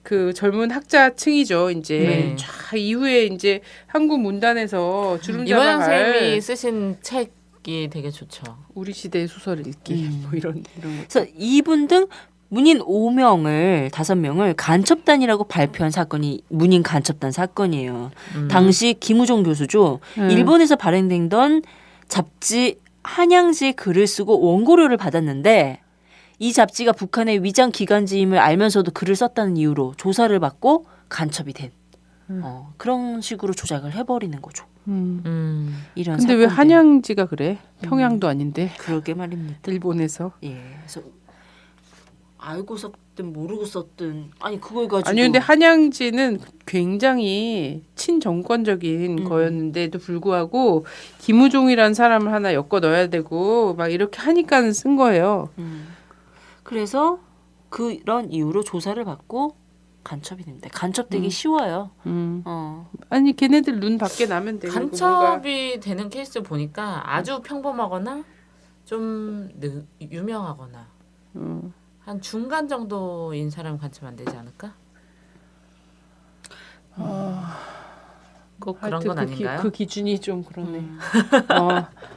그 젊은 학자층이죠. 이제 네. 쫙 이후에 이제 한국 문단에서 주름 이번영 잡아갈 선생님이 쓰신 책이 되게 좋죠. 우리 시대의 소설 읽기 뭐 이런 거. 그래서 이분 등 문인 5명을 5명을 간첩단이라고 발표한 사건이 문인 간첩단 사건이에요. 당시 김우종 교수죠. 일본에서 발행되던 잡지 한양지에 글을 쓰고 원고료를 받았는데 이 잡지가 북한의 위장 기관지임을 알면서도 글을 썼다는 이유로 조사를 받고 간첩이 된 그런 식으로 조작을 해버리는 거죠. 이런 근데 왜 사건들. 한양지가 그래? 평양도 아닌데 그러게 말입니다. 일본에서. 예, 그래서 알고 썼든 모르고 썼든 아니 그걸 가지고 아니 근데 한양지는 굉장히 친정권적인 거였는데도 불구하고 김우종이라는 사람을 하나 엮어 넣어야 되고 막 이렇게 하니까 쓴 거예요. 그래서 그런 이유로 조사를 받고 간첩이 됩니다. 간첩되기 쉬워요. 아니 걔네들 눈 밖에 나면 되고 간첩이 되는 케이스 보니까 아주 평범하거나 좀 유명하거나 한 중간 정도인 사람 간첩 안 되지 않을까? 꼭 그런 건 아닌가요? 그 기준이 좀 그러네.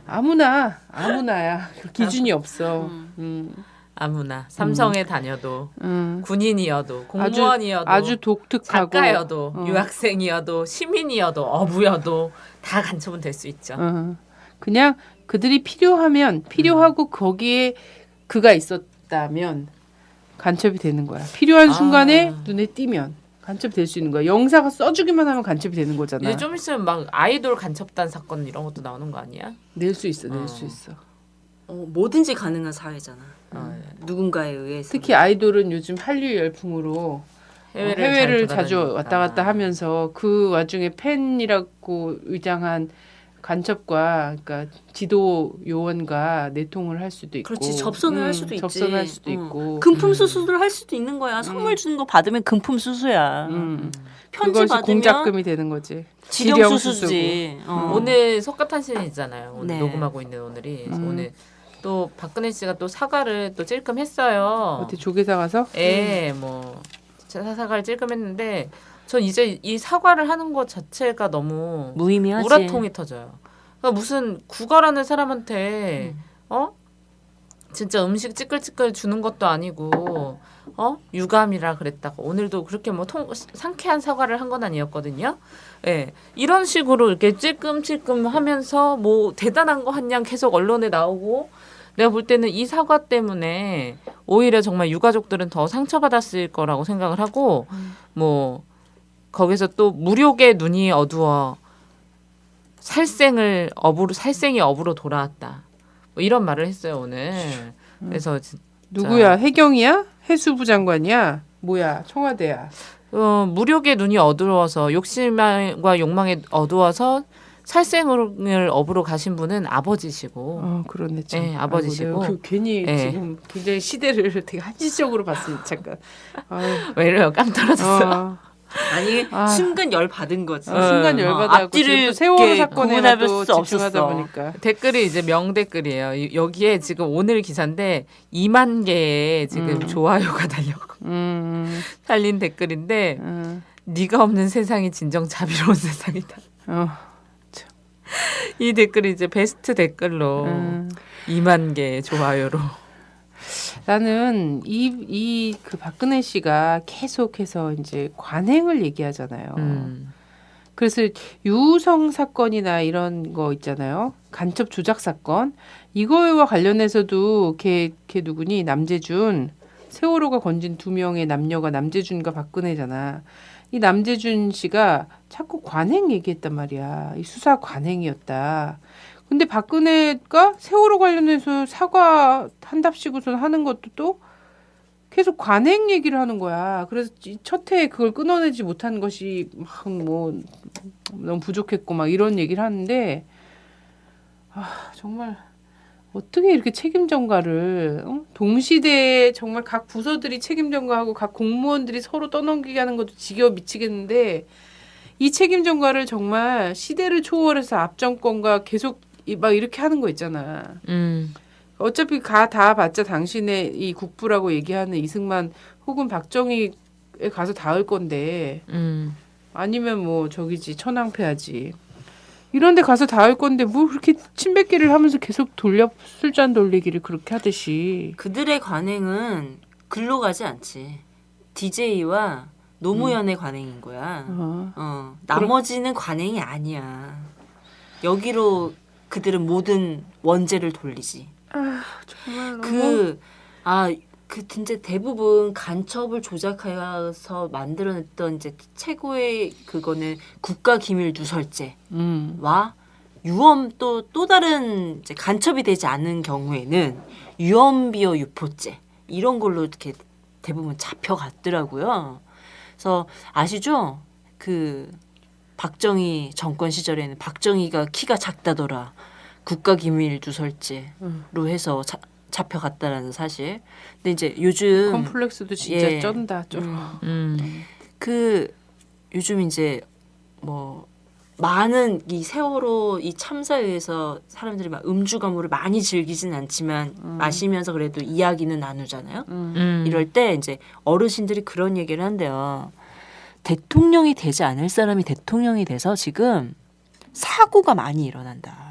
아무나야. 그 기준이 없어. 아무나 삼성에 다녀도 군인이어도 공무원이어도 아주 독특하고 작가여도 유학생이어도 시민이어도 어부여도 다 간첩은 될 수 있죠. 그냥 그들이 필요하고 거기에 그가 있었다면 간첩이 되는 거야. 필요한 순간에 눈에 띄면 간첩이 될 수 있는 거야. 영사가 써주기만 하면 간첩이 되는 거잖아. 이제 좀 있으면 막 아이돌 간첩단 사건 이런 것도 나오는 거 아니야? 낼 수 있어. 뭐든지 가능한 사회잖아. 누군가에 의해서. 특히 아이돌은 요즘 한류 열풍으로 해외를 자주 왔다 갔다 하면서 그 와중에 팬이라고 위장한 간첩과 그러니까 지도 요원과 내통을 할 수도 있고 그렇지 접선을 할 수도 있지. 접선할 수도 있고 금품 수수를 할 수도 있는 거야. 선물 주는 거 받으면 금품 수수야. 편지 그것이 받으면 공작금이 되는 거지. 지령 수수지. 오늘 석가탄신이잖아요. 오늘 네. 녹음하고 있는 오늘이. 그래서 오늘 또 박근혜 씨가 또 사과를 또 찔끔했어요. 어디 조계사 가서? 예, 뭐 사과를 찔끔했는데 전 이제 이 사과를 하는 것 자체가 너무 무의미하지. 우라통이 터져요. 그러니까 무슨 국어라는 사람한테 진짜 음식 찌끌찌끌 주는 것도 아니고 유감이라 그랬다고 오늘도 그렇게 뭐 상쾌한 사과를 한 건 아니었거든요. 예, 이런 식으로 이렇게 찔끔찔끔 하면서 뭐 대단한 거 한 양 계속 언론에 나오고 내가 볼 때는 이 사과 때문에 오히려 정말 유가족들은 더 상처받았을 거라고 생각을 하고 뭐 거기서 또 무력의 눈이 어두워 살생이 업으로 돌아왔다. 뭐 이런 말을 했어요 오늘. 그래서 누구야? 해경이야? 해수부 장관이야? 뭐야? 청와대야? 무력의 눈이 어두워서 욕심과 욕망에 어두워서 살생을 업으로 가신 분은 아버지시고. 그러네. 참. 네, 아버지시고. 아이고, 내가 괜히 네. 지금 굉장히 시대를 되게 한시적으로 봤으니 잠깐. 아유. 왜 이래요? 깡 떨어졌어. 아니 순간 열 받은 거지. 순간 열받아갖고 앞뒤를 지금 또 세월호 이렇게 구분할 사건에만 또 수 집중하다 없었어. 보니까. 댓글이 이제 명댓글이에요. 여기에 지금 오늘 기사인데 2만 개의 지금 좋아요가 달린 댓글인데 네가 없는 세상이 진정 자비로운 세상이다. 이 댓글이 이제 베스트 댓글로 2만 개의 좋아요로. 나는 그 박근혜 씨가 계속해서 이제 관행을 얘기하잖아요. 그래서 유성 사건이나 이런 거 있잖아요. 간첩 조작 사건. 이거와 관련해서도 걔 누구니? 남재준. 세월호가 건진 두 명의 남녀가 남재준과 박근혜잖아. 이 남재준 씨가 자꾸 관행 얘기했단 말이야. 이 수사 관행이었다. 근데 박근혜가 세월호 관련해서 사과한답시고서 하는 것도 또 계속 관행 얘기를 하는 거야. 그래서 첫 해에 그걸 끊어내지 못한 것이 막 뭐 너무 부족했고 막 이런 얘기를 하는데 정말 어떻게 이렇게 책임 전가를 동시대에 정말 각 부서들이 책임 전가하고 각 공무원들이 서로 떠넘기게 하는 것도 지겨워 미치겠는데 이 책임 전가를 정말 시대를 초월해서 앞 정권과 계속 막 이렇게 하는 거 있잖아. 어차피 다 봤자 당신의 이 국부라고 얘기하는 이승만 혹은 박정희에 가서 닿을 건데 아니면 뭐 저기지 천황폐하지. 이런 데 가서 닿을 건데 뭐 그렇게 침뱉기를 하면서 계속 술잔 돌리기를 그렇게 하듯이. 그들의 관행은 글로 가지 않지. DJ와 노무현의 관행인 거야. 나머지는 관행이 아니야. 여기로 그들은 모든 원죄를 돌리지. 정말 진짜 대부분 간첩을 조작해서 만들어냈던 이제 최고의 그거는 국가기밀 누설죄와 유언 또 다른 이제 간첩이 되지 않는 경우에는 유언비어 유포죄 이런 걸로 이렇게 대부분 잡혀갔더라고요. 그래서 아시죠? 그 박정희 정권 시절에는 박정희가 키가 작다더라. 국가기밀 누설죄로 해서 잡혀갔다라는 사실. 근데 이제 요즘 컴플렉스도 진짜 쩐다. 그 요즘 이제 뭐 많은 이 세월호 이 참사에 의해서 사람들이 막 음주 가무를 많이 즐기진 않지만 마시면서 그래도 이야기는 나누잖아요. 이럴 때 이제 어르신들이 그런 얘기를 한대요. 대통령이 되지 않을 사람이 대통령이 돼서 지금 사고가 많이 일어난다.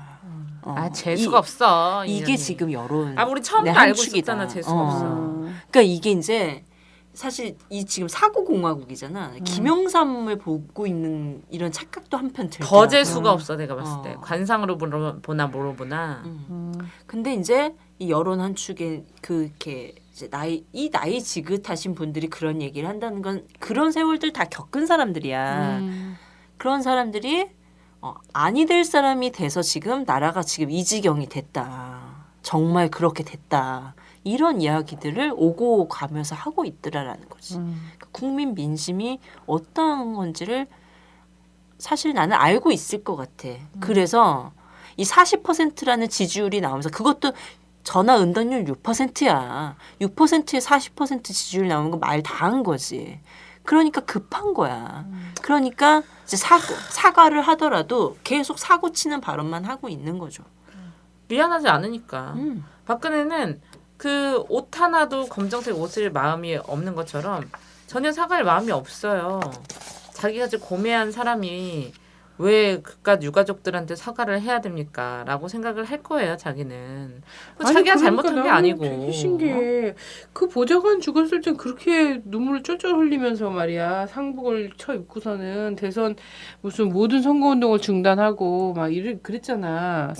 재수가 없어. 이게 지금 여론. 우리 처음부터 알고 있었잖아. 재수가 없어. 그러니까 이게 이제 사실 이 지금 사고 공화국이잖아. 김영삼을 보고 있는 이런 착각도 한편 들더라고요. 더 재수가 없어 내가 봤을 때. 관상으로 보나 뭐로 보나. 근데 이제 이 여론 한 축에 그렇게 이제 나이 지긋하신 분들이 그런 얘기를 한다는 건 그런 세월들 다 겪은 사람들이야. 그런 사람들이 아니 될 사람이 돼서 지금 나라가 지금 이 지경이 됐다. 정말 그렇게 됐다. 이런 이야기들을 오고 가면서 하고 있더라라는 거지. 그러니까 국민 민심이 어떤 건지를 사실 나는 알고 있을 것 같아. 그래서 이 40%라는 지지율이 나오면서 그것도 전화 응답률 6%야. 6%에 40% 지지율 나오는 거 말 다 한 거지. 그러니까 급한 거야. 그러니까 이제 사과를 하더라도 계속 사고 치는 발언만 하고 있는 거죠. 미안하지 않으니까. 박근혜는 그 옷 하나도 검정색 옷을 마음이 없는 것처럼 전혀 사과할 마음이 없어요. 자기가 지금 고매한 사람이 왜 그깟 유가족들한테 사과를 해야 됩니까? 라고 생각을 할 거예요, 자기는. 자기가 잘못한 게 아니고. 되게 신기해. 그 보좌관 죽었을 땐 그렇게 눈물을 쫄쫄 흘리면서 말이야. 상복을 쳐 입고서는 대선 무슨 모든 선거운동을 중단하고 막 그랬잖아.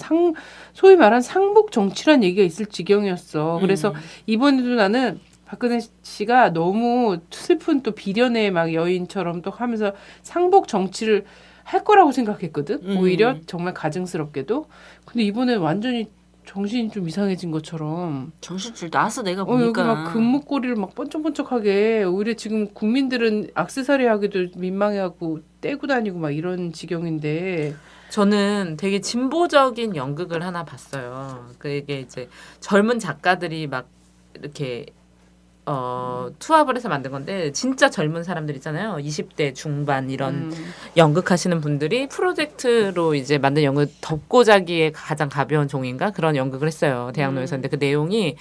소위 말한 상복 정치란 얘기가 있을 지경이었어. 그래서 이번에도 나는 박근혜 씨가 너무 슬픈 또 비련의 막 여인처럼 또 하면서 상복 정치를 할 거라고 생각했거든. 오히려 정말 가증스럽게도. 근데 이번에 완전히 정신이 좀 이상해진 것처럼. 정신줄 나서 내가 보니까. 여기 막 금목걸이를 막 번쩍번쩍하게 오히려 지금 국민들은 액세서리 하기도 민망해하고 떼고 다니고 막 이런 지경인데. 저는 되게 진보적인 연극을 하나 봤어요. 그게 이제 젊은 작가들이 막 이렇게 투합을 해서 만든 건데 진짜 젊은 사람들 있잖아요. 20대 중반 이런 연극하시는 분들이 프로젝트로 이제 만든 연극 덮고자기의 가장 가벼운 종인가 그런 연극을 했어요. 대학로에서. 근데 그 내용이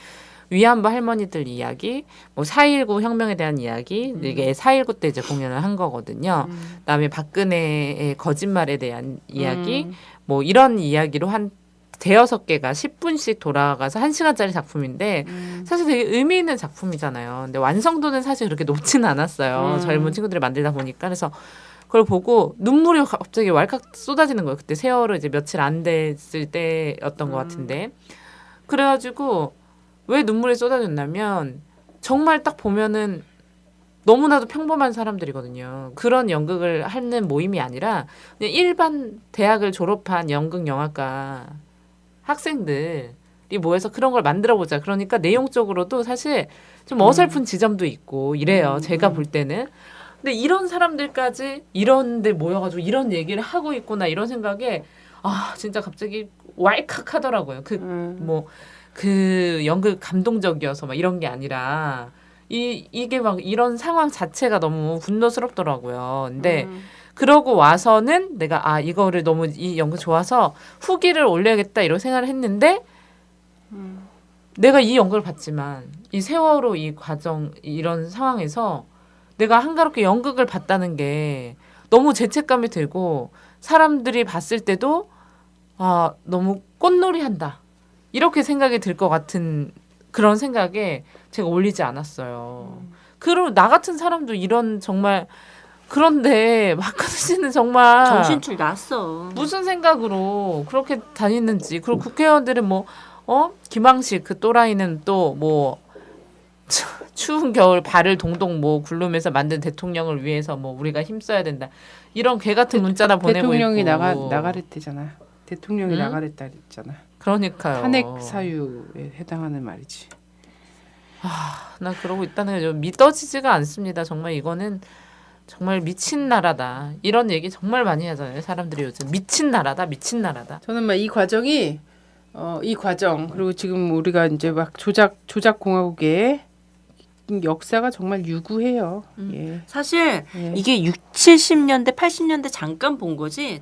위안부 할머니들 이야기, 뭐 4.19 혁명에 대한 이야기, 이게 4.19 때 이제 공연을 한 거거든요. 그다음에 박근혜의 거짓말에 대한 이야기, 뭐 이런 이야기로 한 대여섯 개가 10분씩 돌아가서 1시간짜리 작품인데 사실 되게 의미 있는 작품이잖아요. 근데 완성도는 사실 그렇게 높지는 않았어요. 젊은 친구들이 만들다 보니까. 그래서 그걸 보고 눈물이 갑자기 왈칵 쏟아지는 거예요. 그때 세월호 이제 며칠 안 됐을 때였던 것 같은데. 그래가지고 왜 눈물이 쏟아졌냐면 정말 딱 보면은 너무나도 평범한 사람들이거든요. 그런 연극을 하는 모임이 아니라 그냥 일반 대학을 졸업한 연극 영화과 학생들이 모여서 그런 걸 만들어보자. 그러니까 내용적으로도 사실 좀 어설픈 지점도 있고 이래요. 제가 볼 때는. 근데 이런 사람들까지 이런 데 모여가지고 이런 얘기를 하고 있구나 이런 생각에 아 진짜 갑자기 왈칵 하더라고요. 그 연극 감동적이어서 막 이런 게 아니라 이게 막 이런 상황 자체가 너무 분노스럽더라고요. 근데 그러고 와서는 내가 이거를 너무 이 연극 좋아서 후기를 올려야겠다 이런 생각을 했는데 내가 이 연극을 봤지만 이 세월호 이 과정 이런 상황에서 내가 한가롭게 연극을 봤다는 게 너무 죄책감이 들고 사람들이 봤을 때도 너무 꽃놀이한다. 이렇게 생각이 들 것 같은 그런 생각에 제가 올리지 않았어요. 그리고 나 같은 사람도 이런 정말 그런데 박하수 씨는 정말 정신줄 났어. 무슨 생각으로 그렇게 다니는지. 그리고 국회의원들은 김황식 그 또라이는 또 뭐 추운 겨울 발을 동동 뭐 굴르면서 만든 대통령을 위해서 뭐 우리가 힘써야 된다. 이런 개 같은 문자나 보내고 대통령이 있고. 나가랬대잖아. 대통령이 나가랬다 했잖아. 그러니까요. 탄핵 사유에 해당하는 말이지. 나 그러고 있다는 게 좀 믿어지지가 않습니다. 정말 이거는 정말 미친 나라다. 이런 얘기 정말 많이 하잖아요. 사람들이 요즘 미친 나라다, 미친 나라다. 저는 막 이 과정이 이 과정 그리고 지금 우리가 이제 막 조작 공화국의 역사가 정말 유구해요. 예. 사실 예. 이게 60, 70년대, 80년대 잠깐 본 거지.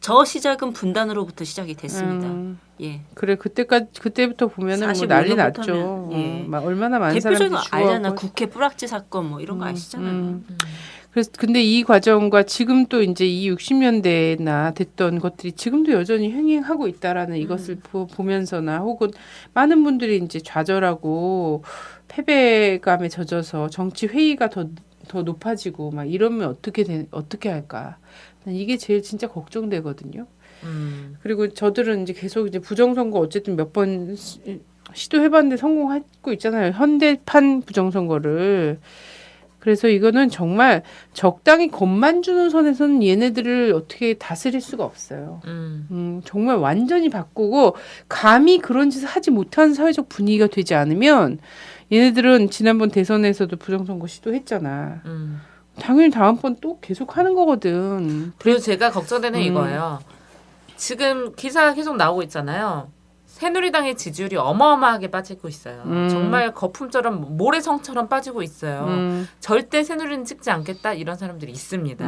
저 시작은 분단으로부터 시작이 됐습니다. 예. 그래 그때부터 보면은 뭐 45년 난리 못하면, 났죠. 예. 막 얼마나 많은 사람들이 대표적인 죽어가고. 알잖아. 국회 뿌락지 사건 뭐 이런 거 아시잖아요. 그래서 근데 이 과정과 지금 또 이제 이 60년대나 됐던 것들이 지금도 여전히 흥행하고 있다라는 이것을 보면서나 혹은 많은 분들이 이제 좌절하고 패배감에 젖어서 정치 회의가 더 높아지고 막 이러면 어떻게 할까? 난 이게 제일 진짜 걱정되거든요. 그리고 저들은 이제 계속 이제 부정선거 어쨌든 몇 번 시도해봤는데 성공하고 있잖아요. 현대판 부정선거를. 그래서 이거는 정말 적당히 겁만 주는 선에서는 얘네들을 어떻게 다스릴 수가 없어요. 정말 완전히 바꾸고 감히 그런 짓을 하지 못한 사회적 분위기가 되지 않으면 얘네들은 지난번 대선에서도 부정선거 시도했잖아. 당연히 다음번 또 계속 하는 거거든. 그리고 제가 걱정되는 이거예요. 지금 기사가 계속 나오고 있잖아요. 새누리당의 지지율이 어마어마하게 빠지고 있어요. 정말 거품처럼 모래성처럼 빠지고 있어요. 절대 새누리는 찍지 않겠다 이런 사람들이 있습니다.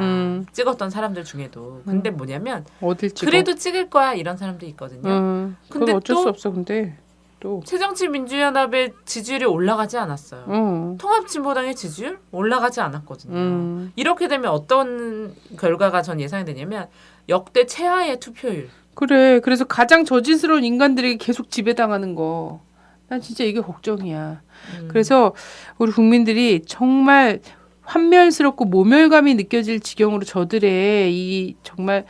찍었던 사람들 중에도. 근데 뭐냐면 어딜 찍어? 그래도 찍을 거야 이런 사람도 있거든요. 근데 어쩔 수 없어. 근데 또 새정치민주연합의 지지율이 올라가지 않았어요. 통합진보당의 지지율 올라가지 않았거든요. 이렇게 되면 어떤 결과가 전 예상이 되냐면 역대 최하의 투표율. 그래. 그래서 가장 저질스러운 인간들에게 계속 지배당하는 거. 난 진짜 이게 걱정이야. 그래서 우리 국민들이 정말 환멸스럽고 모멸감이 느껴질 지경으로 저들의 이 정말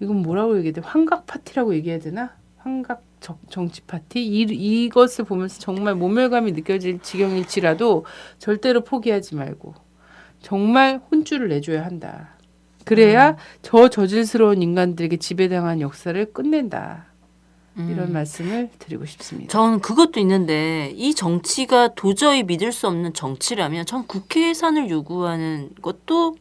이건 뭐라고 얘기해야 돼? 환각 파티라고 얘기해야 되나? 환각 정치 파티? 이것을 보면서 정말 모멸감이 느껴질 지경일지라도 절대로 포기하지 말고 정말 혼쭐을 내줘야 한다. 그래야 저 저질스러운 인간들에게 지배당한 역사를 끝낸다. 이런 말씀을 드리고 싶습니다. 전 그것도 있는데 이 정치가 도저히 믿을 수 없는 정치라면 전 국회 예산을 요구하는 것도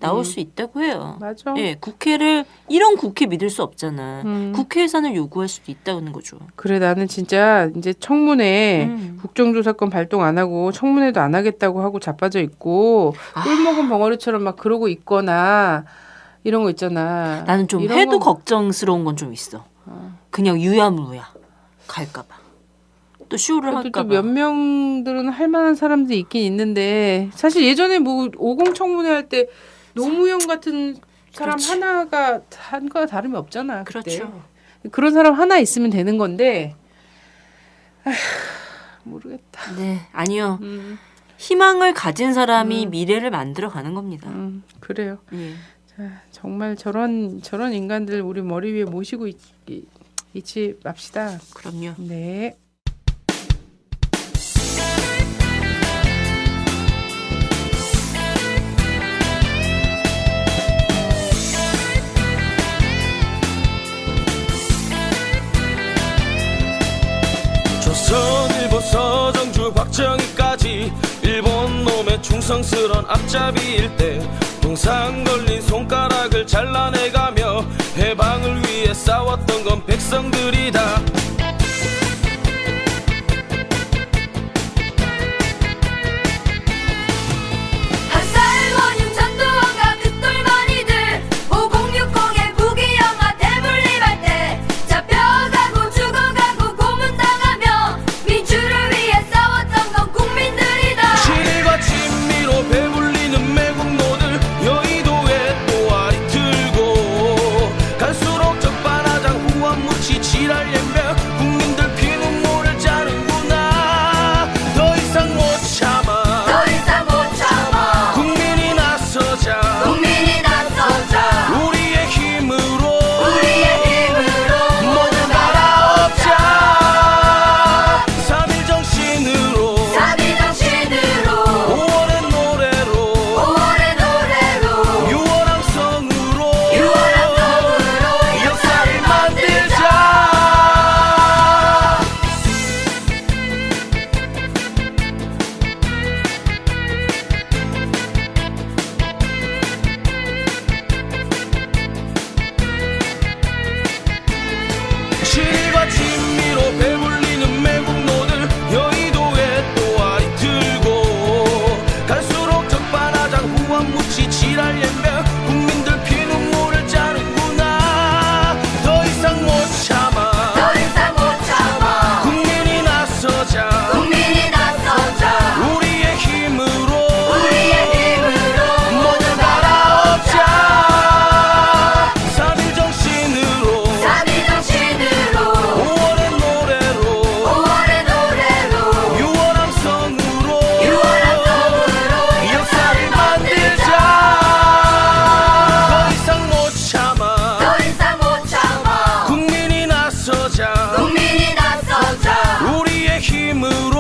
나올 수 있다고 해요. 맞아. 예, 국회를 이런 국회 믿을 수 없잖아. 국회 예산을 요구할 수도 있다는 거죠. 그래 나는 진짜 이제 청문회 음. 국정조사권 발동 안 하고 청문회도 안 하겠다고 하고 자빠져 있고 꿀먹은 벙어리처럼 막 그러고 있거나 이런 거 있잖아. 나는 좀 이런 해도 거- 걱정스러운 건 좀 있어. 그냥 유야무야 갈까봐. 또 쇼를 그래도 할까봐. 또 몇 명들은 할 만한 사람들이 있긴 있는데 사실 예전에 뭐 50 청문회 할 때 노무현 같은 사람 그렇지. 하나가 한 거와 다름이 없잖아. 그때. 그렇죠. 그런 사람 하나 있으면 되는 건데 아휴, 모르겠다. 네, 아니요. 희망을 가진 사람이 미래를 만들어 가는 겁니다. 그래요. 예. 자, 정말 저런 인간들 우리 머리 위에 모시고 있지 맙시다. 그럼요. 네. 조선일보 서정주 박정희까지 일본 놈의 충성스런 앞잡이일 때 동상 걸린 손가락을 잘라내가며 해방을 위해 싸웠던 건 백성들이다. 한살원님 전두환과 그 똘마니들 5060의 부귀영화 대물림할 때 잡혀가고 죽어가고 고문당하며 민주를 위해 싸웠던 건 국민들이다. 친일과 친미로 배불리는 매국노들 여의도에 또아리 틀고 갈수록 적반하장 후원무치 지랄 연명 국민들 피눈물을 짜는구나. 더 이상 못 참아 더 이상 못 참아 국민이 나서자 국민이 나서자 우리의 힘으로 모두 갈아엎자. 3.1 정신으로 자비 정신으로 5월의 노래로 5월의 노래로 6월 함성으로 6월 함성으로 역사를 만들자. 친일과 친미로 배불리는 매국노들 여의도에 또아리 틀고 갈수록 적반하장 후원무치 지랄 연명 국민들 피눈물을 짜는구나. 더 이상 못 참아 더 이상 못 참아 국민이 나서자 국민이 나서자 우리의 힘으로 모두 갈아엎자. 3.1 정신으로 자비 정신으로 5월의 노래로 5월의 노래로 6월 함성으로 6월 함성으로 역사를 만들자. 더 이상 못 참아 더 이상 못 참아 국민이 나서자 국민이 나서자 우리의 힘으로